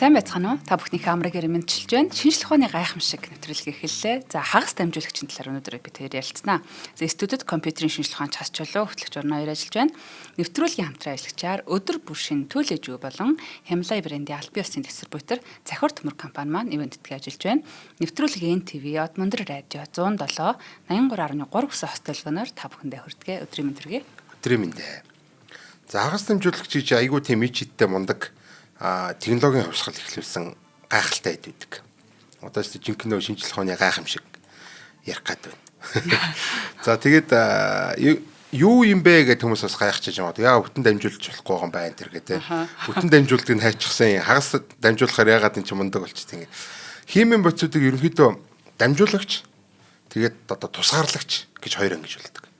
Сайн байцгаана уу? Та бүхнийхээ амрыг мэдчилж байна. Шинжлэх ухааны гайхамшиг нэвтрүүлэг эхэллээ. За хагас дамжуулагчийн талаар өнөөдөр бид хоёр ярилцсанаа. За студид компьютерийн шинжлэх ухааны часч болоо хөтлөгч орно хоёр ажиллаж байна. Нэвтрүүлгийн хамтран ажиллагчаар өдөр бүр шин төлөөж юу болон Хямлай брендийн аль бие усны дистрибьютор Захир төмөр компани маань ивент тэтгэж ажиллаж байна. Нэвтрүүлэг NTV Одмондөр радио 107 83.3 гэсэн хостелгоноор та бүхэндээ хүрдэгэ. Өдрийн мэнд хүргэе. Өдрийн мэнд. За хагас дамжуулагч гэж айгүй тийм ичидтэй мундаг технологийн хувьсгал эхлүүлсэн гайхалтай хэд үүдэг. Одоо ч жинхэнэ шинжлэх ухааны гайхамшиг ярих гад байна. За тэгээд юу юм бэ гэдэг хүмүүс бас гайхчихж байгаа. Яа бүтэн дамжуулж болохгүй юм байна тэр гэдэг. Бүтэн дамжуултыг нь хайчихсан. Хагас дамжуулахаар яагаад энэ ч мундаг болчихсон. Химийн бодисуудыг ерөнхийдөө дамжуулагч тэгээд одоо тусгаарлагч гэж хоёр ангиж болдог.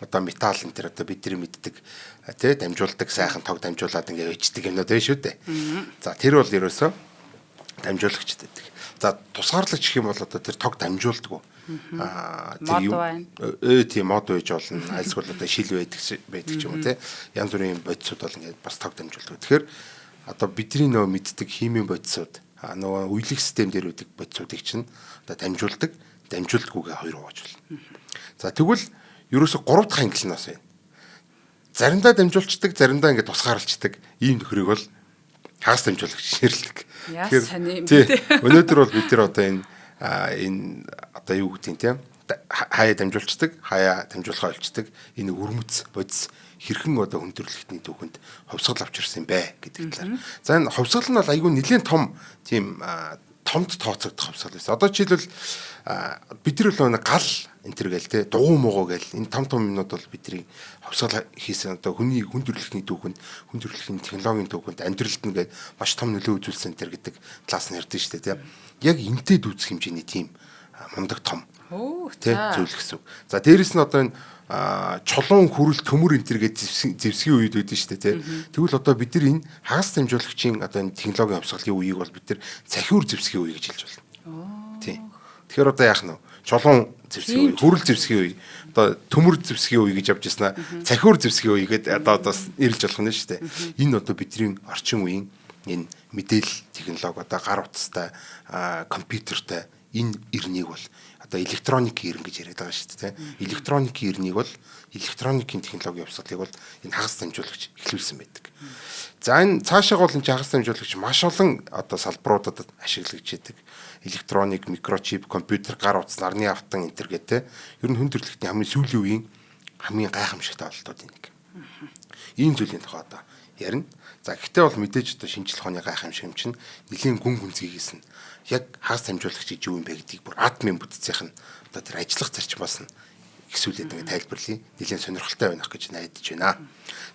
Одоо металл энэ төр одоо бидний мэддэг тий дамжуулдаг сайхан тог дамжуулаад ингээ өчтдөг юмнууд байна шүү дээ. За тэр бол ерөөсөө дамжуулагч гэдэг. За тусгаарлагч гэх юм бол одоо тэр тог дамжуулдаг. Тэр юу тийм мод байж болно. Альсгүй одоо шил байдаг ч юм уу тий. Янз бүрийн бодисууд бол ингээ бас тог дамжуулдаг. Тэгэхээр одоо бидний нөө мэддэг химийн бодисууд нөгөө үеийг систем дээр үүдэг бодисуудыг чинь одоо дамжуулдаг, дамжуулдаггүйгээ хоёр хувааж болно. За тэгвэл ерөөсө 3 дахь англи нь бас байна. Заримдаа дамжуулцдаг, заримдаа ингээд тусгаарлцдаг ийм нөхрийг бол хагас дамжуулагч нэрлэдэг. Тэгэхээр өнөөдөр бол бид нар одоо энэ одоо юу гэдэг юм те хаяа дамжуулцдаг, хаяа дамжуулахаа олцдог энэ өрмөц бодис хэрхэн одоо хүндрэлтний түүхэнд хувьсгал авчирсан бэ гэдэг талаар. За энэ хувьсгал нь бол айгүй нэлээд том тийм томд тооцогдох хувьсгал байсан. Одоо жишээлбэл бид нар л нэг гал энэ төр гээл те дугуй муугаа гээл энэ том юмнууд бол бидний хувьсгал хийсэн одоо хүний хүндрэлтний түүхэнд хүндрэлтний технологийн түүхэнд амьдралд нь гээд маш том нөлөө үзүүлсэн тэр гэдэг талаас нь ярьдэн шүү дээ те. Яг энтэй дүүцэх хэмжээний тийм мундаг том те зүйл гэсэн. За дээрэс нь одоо энэ чулуун хүрэл төмөр энэ төр гээд зэвсгийн үед байдэн шүү дээ те. Тэгвэл одоо бид нар энэ хагас дамжуулагчийн одоо энэ технологийн хувьсгалын үеийг бол бид нар цахиур зэвсгийн үе гэж хэлж байна. Тийм. Тэгэхээр одоо яах нь вэ? Чулуун зэвсгийн үе, хүрэл зэвсгийн үе, одоо төмөр зэвсгийн үе гэж явж яснаа, цахиур зэвсгийн үе гэдэг одоо нэрлж болох нь шүү дээ. Энэ одоо бидний орчин үеийн энэ мэдээлэл технологи одоо гар утастай, компьютертэй энэ ирнийг бол одоо электроникийн ирнэ гэж яриад байгаа шүү дээ. Электроникийн ирнийг бол электроникийн технологийн хувьсгалыг бол энэ хагас дамжуулагч эхлүүлсэн байдаг. За энэ цаашаа бол энэ хагас дамжуулагч маш олон одоо салбаруудад ашиглагдж байдаг. Электроник, микрочип, компьютер, гар утас, нарны автан энэ төр гэдэг. Ер нь хүндрэлтний хамгийн сүүлийн үеийн хамгийн гайхамшигтай бололтууд нэг. Ийм зүйлийн тухай одоо ярина. За гэхдээ бол мэдээж одоо шинжлэх ухааны гайхамшиг юм чинь нэлийн гүн гүнзгийгээс нь яг хагас дамжуулагч гэж юу юм бэ гэдгийг бүр атомын бүтцийнх нь одоо тэр ажиллах зарчмаас нь ихсүүлээд ингэ тайлбарлая. Нэлийн сонирхолтой байх гэж найдаж байна.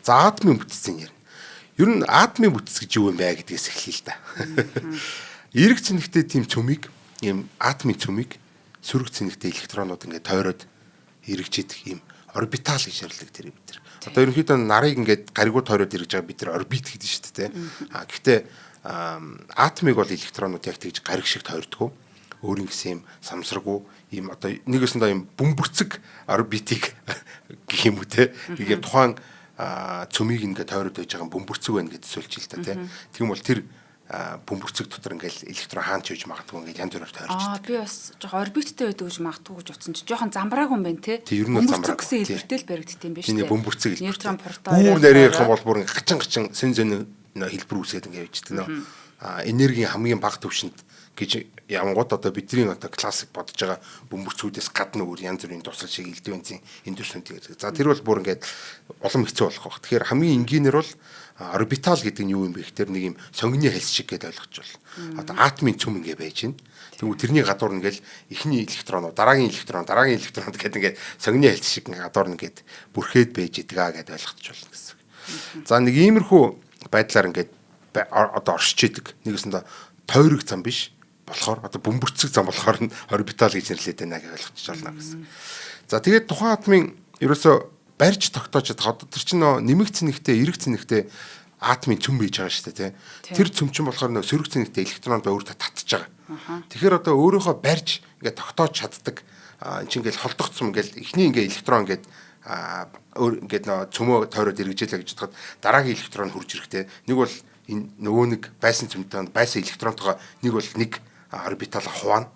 За атомын бүтцийн ярина. Ер нь атомын бүтц гэж юу юм бэ гэдгээс эхлэе л да. Эрэг цэнэгтэй тийм цөмийг, ийм атомын цөмийг сөрөг цэнэгтэй электронууд ингээд тойроод эргэж идэх ийм орбитал гэж нэрлэдэг тэр бид нар. Одоо ерөнхийдөө нарыг ингээд гаригуу тойроод эргэж байгаа бид нар орбит гэдэг шүү дээ. Гэхдээ атомыг бол электронууд яг тэгж гариг шиг тойрдгоо. Өөрийн гэсэн юм самсраггүй ийм одоо нэгээсэндээ ийм бөмбөрцөг орбитик гэх юм үү те. Тэгээд тухайн цөмийг ингээд тойроод байж байгаа бөмбөрцөг байна гэж зөвлөж ил та те. Тэгм бол тэр бөмбөрцөг дотор ингээл электрон хаан чийж магадгүй ингээд янз бүрээр тойрч. Би бас жоохон орбиттэй байдаг гэж магадгүй гэж утсан чи жоохон замбрааг юм байна те. Бөмбөрцөг гэсэн хэлбэртэй л баригддаг юм биш үү? Тийм бөмбөрцөг хэлбэр. Нейтрон протон. Бүр нарийн ярих юм бол бүр гачин сэн хэлбэр үүсгээд ингээд явждаг нөө. Энергийн хамгийн бага түвшинд гэж явангууд одоо бидний одоо классик бодож байгаа бөмбөрцгүүдээс гадна өөр янз бүрийн тусал шиг элдв бензин эндүрсэнт гэдэг. За тэр бол бүр ингээд улам хэцүү болох баг. Тэгэхээр хамгийн энгийнээр бол орбитал гэдэг нь юу юм бэ гэхээр нэг юм сонгины хальс шиг гэдээ ойлгож байна. Одоо атомын цөм ингээ байж байна. Тэгвэл тэрний гадуур ингээл эхний электронууд, дараагийн электронууд гэдэг ингээд сонгины хальс шиг гадуур ингээд бүрхээд байж идэг гэдээ ойлгож байна гэсэн. За нэг иймэрхүү байдлаар ингээд одоо оршиж идэг. Нэгэсэндээ тойрог зам биш болохоор одоо бөмбөрцөг зам болохоор нь орбитал гэж нэрлэдэг байна гэж ойлгож байна гэсэн. За тэгээд тухайн атомын ерөөсөө барьж тогтоож одоо тэр чинь нэмэг цэнэгтэй, эрэг цэнэгтэй атомын цөм байж байгаа шүү дээ тий. Тэр цөм чинь болохоор сөрөг цэнэгтэй электронууд өөртөө татж байгаа. Тэгэхээр одоо өөрөөхөө барьж ингээд тогтоож чаддаг. Энд чинь ингээд холдогдсон ингээд эхний ингээд электрон ингээд ингээд цөмөө тойроод эргэжээлээ гэж бодоход дараагийн электрон хурж ирэхтэй. Нэг бол энэ нөгөө нэг байсан цөмтөнд байсан электронтойгоо нэг бол нэг орбитал хуваана.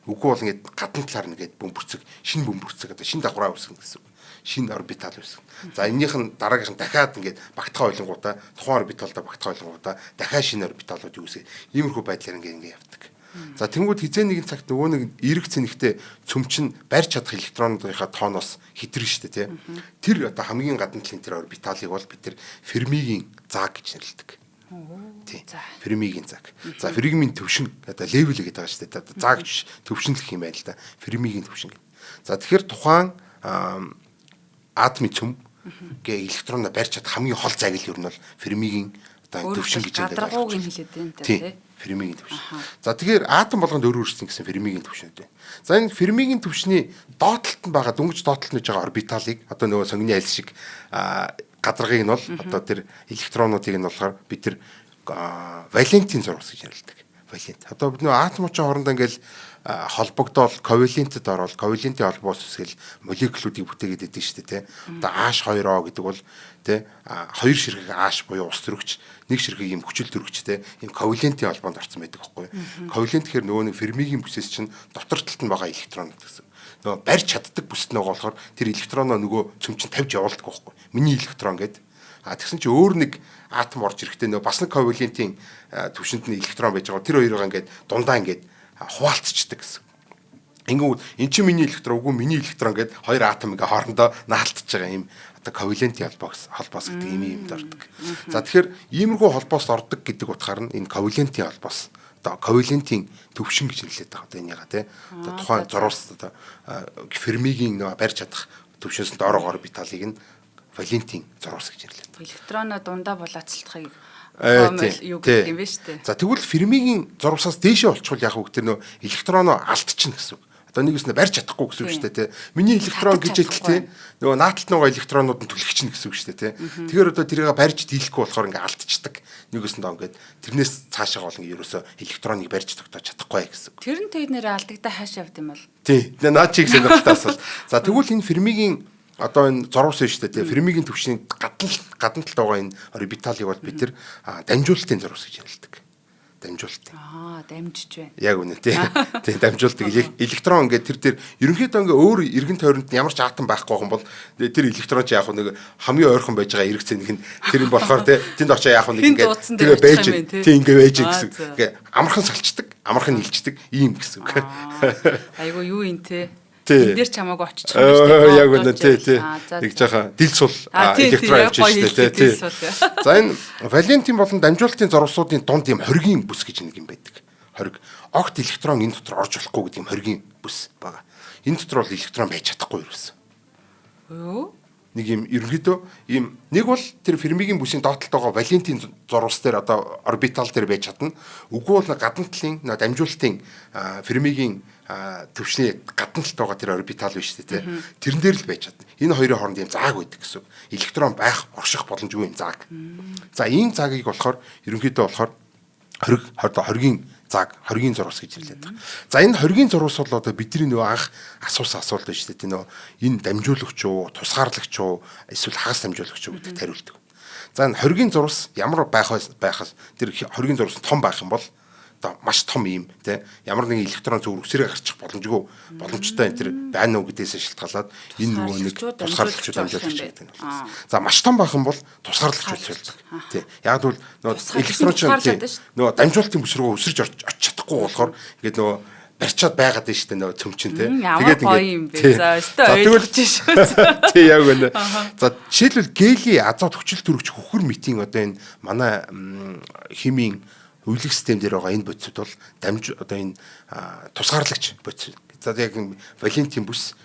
Үгүй бол ингээд гадна талаар нэгээд бөмбөрцөг, шинэ бөмбөрцөг одоо шинэ давхраа үүсгэн гэсэн. Шинэ орбитал үүсгэн. За энэнийх нь дараагийнх нь дахиад ингээд багтахаа ойлгонгуудаа тухайн орбиталдаа багтахаа ойлгонгуудаа дахиад шинэ орбиталууд үүсгэн. Иймэрхүү байдлаар ингээд явдаг. За тэнгууд хизээ нэгэн цагт нөгөө нэг эерэг цэнэгтэй цөмчин барьж чадах электронуудынхаа тооноос хитрэн штэ тий. Тэр одоо хамгийн гадна талын тэр орбиталыг бол бид тэр Фермигийн зааг гэж нэрлэдэг. Тий. Фермигийн зааг. За Фермигийн төвшин одоо левел гэдэг байгаа шүү дээ. Одоо зааг төвшин гэх юм байна л да. Фермигийн төвшин. За тэгэхээр тухайн атомын цөм гээ электроноо барьж чадах хамгийн хол зааг л ер нь бол Фермигийн одоо төвшин гэж байдаг. Гадаргууг нь хэлээд байна тий. Фермигийн төвшин. За тэгэхээр атом болгонд өөрчлөсөн гэсэн Фермигийн төвшин үү. За энэ Фермигийн төвшний доотлолт нь байгаа дөнгөж доотлолт нэж байгаа орбиталыг одоо нөгөө сонгины аль шиг гадаргыг нь бол одоо тэр электронуудыг нь болохоор бид тэр валентийн зурвас гэж нэрлэдэг. Валент. Одоо бид нөгөө атомчийн хоорондоо ингээл холбогдоод ковалентэд ороод ковалентийн холбоос үсгэл молекулуудыг бүтээгээд идэв шүү дээ, тий. Одоо H2O гэдэг бол тий хоёр ширхэг H буюу ус төрөгч, нэг ширхэг юм хүчил төрөгч тий ийм ковалентийн холбоонд орсон байдаг байхгүй юу. Ковалент гэхээр нөгөө нэг Фермигийн бүсээс чинь дотор талд нь байгаа электронууд гэсэн. Нөгөө барьж чаддаг бүсэд нөгөө болохоор тэр электроноо нөгөө цөм чинь тавьж явуулдаг байхгүй юу. Миний электрон гэдэг. Тэгсэн чинь өөр нэг атом орж ирэхдээ нөгөө бас нэг ковалентийн төвшөнд нь электрон байж байгаа. Тэр хоёроо ингээд дундаа ингээд хуваалцчихдаг гэсэн. Ингэвэл эн чинь миний электрон үгүй миний электрон гэд хоёр атом ингээ хоорондоо наалтж байгаа юм одоо ковалентийн холбоос гэдэг юмд ордог. За тэгэхээр иймэрхүү холбоос ордог гэдэг утгаар нь энэ ковалентийн холбоос одоо ковалентийн төвшин гэж нэрлэдэг байгаа одоо энийга тий. Одоо тухайн зурвас одоо Фермигийн нөгөө барьж чадах төвшөөс доороо орбиталыг нь валентийн зурвас гэж нэрлэдэг. Электроноо дундаа булаацалтахыг юу гэх юм бэ штэ. За тэгвэл Фермигийн зурвасаас дээшээ болчихвол яг үг тэр нөө электроноо алдчихна гэсэн үг. Одоо нэг үснэ барьж чадахгүй гэсэн үг шүү дээ тий. Миний электрон гэж ядл тий. Нөгөө нааталт нөгөө электронууд нь түлхэгчнэ гэсэн үг шүү дээ тий. Тэгэхээр одоо тэрийг барьж дийлэхгүй болохоор ингээ алдчихдаг. Нэг үсэндээ ингээд тэрнээс цаашаа гол ингээ ерөөсө электроныг барьж тогтоож чадахгүй гэсэн үг. Тэр нь тэднэрээ алдагдаа хаашаа явд юм бол. Тий. Наад чиг сонирхолтой асуулт. За тэгвэл энэ Фермигийн одоо энэ зурвас шүү дээ тий. Фермигийн төвшний гадна талд байгаа энэ орбиталыг бол бид тэр дамжуулалтын зурвас гэж нэрлэдэг. Дамжуулалт. Дамжиж байна. Яг үнэ тий. Тий дамжуулалт электрон ингээд тэр ерөнхийдөө ингээ өөр эргэн тойронд ямар ч атом байхгүй юм бол тэр электрон ч яг нэг хамгийн ойрхон байж байгаа эрг цэник нь тэр юм болохоор тий тэнд очоо яг нэг ингээд тэгээ байж тий ингээ байж гэсэн. Ингээ амархан салчдаг, амархан илчдэг ийм гэсэн үг. Айгу юу юм те. Энд дээр чамаагүй очих юм шүү дээ. Яг үнэ тий. Нэг жаахан дил сул электрон явж штэ тий. За энэ валентийн болон дамжуулалтын зурвасуудын дунд юм хоргийн бүс гэж нэг юм байдаг. Хориг. Огт электрон энэ дотор орж болохгүй гэдэг юм хоргийн бүс байгаа. Энэ дотор бол электрон байж чадахгүй юусэн. Юу? Нэг юм ерөнхийдөө ийм нэг бол тэр Фермигийн бүсийн доотлолт байгаа валентийн зурвас дээр одоо орбитал дээр байж чадна. Үгүй бол гадна талын дамжуулалтын Фермигийн төвшний гадна талд байгаа тэр орбитал биш үү те. Тэрэн дээр л байж чадна. Энэ хоёрын хооронд юм зааг байдаг гэсэн. Электрон байх орших боломжгүй юм зааг. За ийм заагийг болохоор ерөнхийдөө болохоор хоргийн зааг, хоргийн зурвас гэж нэрлэдэг. За энэ хоргийн зурвас бол одоо бидний нөгөө анх асуусан асуулт байна шүү дээ. Нөгөө энэ дамжуулагч уу, тусгаарлагч уу, эсвэл хагас дамжуулагч уу гэдэгт хариулдаг. За энэ хоргийн зурвас ямар байхаас тэр хоргийн зурвас том байх юм бол одоо маш том юм тий ямар нэгэн электрон зөв үсрээ гарчих боломжтой энэ тэр байна уу гэдгээс шалтгаалаад энэ нөгөө нэг тусгаарлагчуд амжилттай гэдэг нь байна. За маш том байх юм бол тусгаарлагч үзүүлдэг. Тий яг бол нөгөө электрон ч нөгөө дамжуулалтын бүс рүү өсөрж очиж чадахгүй болохоор ингээд нөгөө барьчаад байгаад байна шүү дээ нөгөө цөмчин тий. Тэгээд ингээд за ойлгож шүү. Тий яг үнэ. За жишээлбэл гели азот хүчил төрөгч хөхөр мэтийн одоо энэ манай химийн үйлчлэг систем дээр байгаа энэ бодисууд бол одоо энэ тусгаарлагч бодис. За яг валентийн бүс,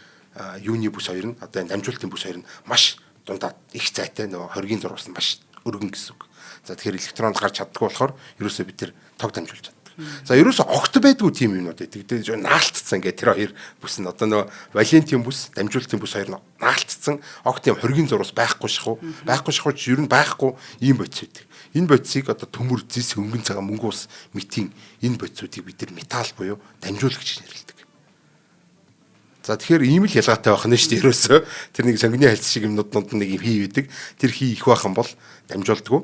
юуны бүс хоёр нь одоо энэ дамжуулалтын бүс хоёр нь маш дундаа их зайтай нөгөө хоргийн зурвас нь маш өргөн гэсэн үг. За тэгэхээр электрон гарч чаддгүй болохоор ерөөсөө бид тэр тог дамжуулж чаддаг. За ерөөсөө огт байдгүй тийм юмнууд байдаг. Тэгээд наалтцсан гэх тэр хоёр бүс нь одоо нөгөө валентийн бүс, дамжуулалтын бүс хоёр нь наалтцсан огт юм хоргийн зурвас байхгүй шахуу. Байхгүй шахуу ч ер нь байхгүй ийм бодис үүдэг. Энэ бодисыг одоо төмөр зис хөнгөн цагаан мөнгө ус мэтийн энэ бодисуудыг бид нар металл буюу дамжуулагч гэж нэрлэдэг. За тэгэхээр ийм л ялгаатай байх нь шүү дээ ерөөсөө. Тэр нэг сонгины хальц шиг юмнууд нэг юм хий байдаг. Тэр хий их байх юм бол дамжуулдаггүй,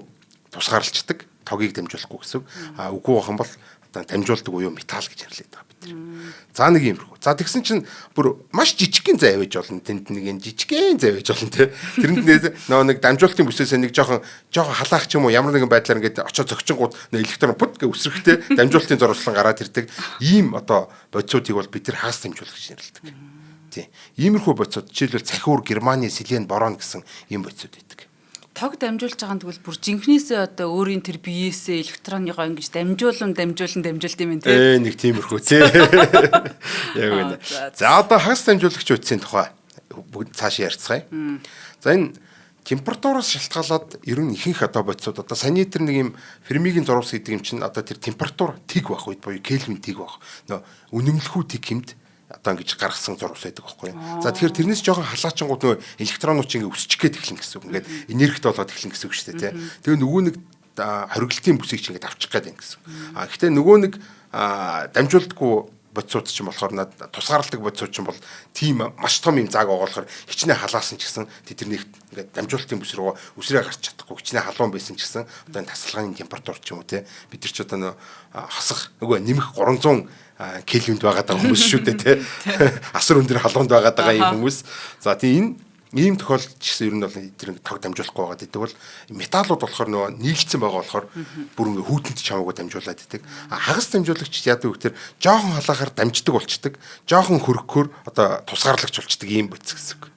тусгаарлцдаг, тогийг дамжуулахгүй гэсэн. Үгүй байх юм бол одоо дамжуулдаг буюу металл гэж нэрлэдэг байгаа бид. За нэг юмрхүү. За тэгсэн чинь бүр маш жижигхэн зай байж болно. Тэнд нэг жижигхэн зай байж болно те. Тэрэнд нэг дамжуулалтын бүсээс нэг жоохон халаах ч юм уу ямар нэгэн байдлаар ингээд очоод зөгчингууд электрон пут гэ үсрэхтэй дамжуулалтын зурваслан гараад ирдэг. Ийм одоо бодисуудыг бол бид нар хагас дамжуулалт гэж нэрлэдэг. Тийм. Иймэрхүү бодисууд жишээлбэл цахиур, германы, селен, борон гэсэн ийм бодисууд байдаг. Тог дамжуулж байгаа нь тэгвэл бүр жинхнээсээ одоо өөрийн тэр биеэсээ электроныгоо ингэж дамжуулт юм тий. Нэг тиймэрхүү тий. Яг үнэ. За одоо хагас дамжуулагч үтсийн тухай бүгд цааш ярьцгаая. За энэ температураас шалтгаалаад ер нь ихэнх одоо бодисууд одоо саний тэр нэг юм Фермигийн зурвас гэдэг юм чинь одоо тэр температур тэг байх үед буюу Кельвин тэг байх. Нөө үнэмлэхүй тэг хэмд одоо ингэж гаргасан зурвас байдаг байхгүй. За тэгэхээр тэрнээс жоохон халаачингууд нөө электронууд чинь ингэ өсчих гээд эхлэн гэсэн үг. Ингээд энергит болоод эхлэн гэсэн үг шүү дээ, тий. Тэгээ нөгөө нэг хориглолтын бүсийг чинь ингэ авчих гээд байна гэсэн. Гэхдээ нөгөө нэг дамжуулдаггүй бодисууд чинь болохоор тусгаарладаг бодисууд чинь бол тийм маш том юм зааг оголохоор хичнээн халаасан ч гэсэн тэрнийг ингээд дамжуулалтын бүс рүү үсрээ гарч чадахгүй хичнээн халуун байсан ч гэсэн одоо энэ тасалгааны температур ч юм уу тий. Бид нар ч одоо хасах нөгөө нэмэх 300 Кельвинд байгаа даа хүмүүс шүү дээ тий. Асар өндөр халуунд байгаа даа юм хүмүүс. За тийм ийм тохиолдолд ч гэсэн ер нь бол тэр тог дамжуулахгүй байгаа гэдэг бол металлууд болохоор нөгөө нийлцсэн байгаа болохоор бүр ингээ хүүтэнд чамаагүй дамжуулаад идэг. Хагас дамжуулагч яадаг вэ гэхээр жоохон халаахаар дамждаг болчдөг. Жоохон хөрөхөөр одоо тусгаарлагч болчдөг ийм бодис гэсэн үг.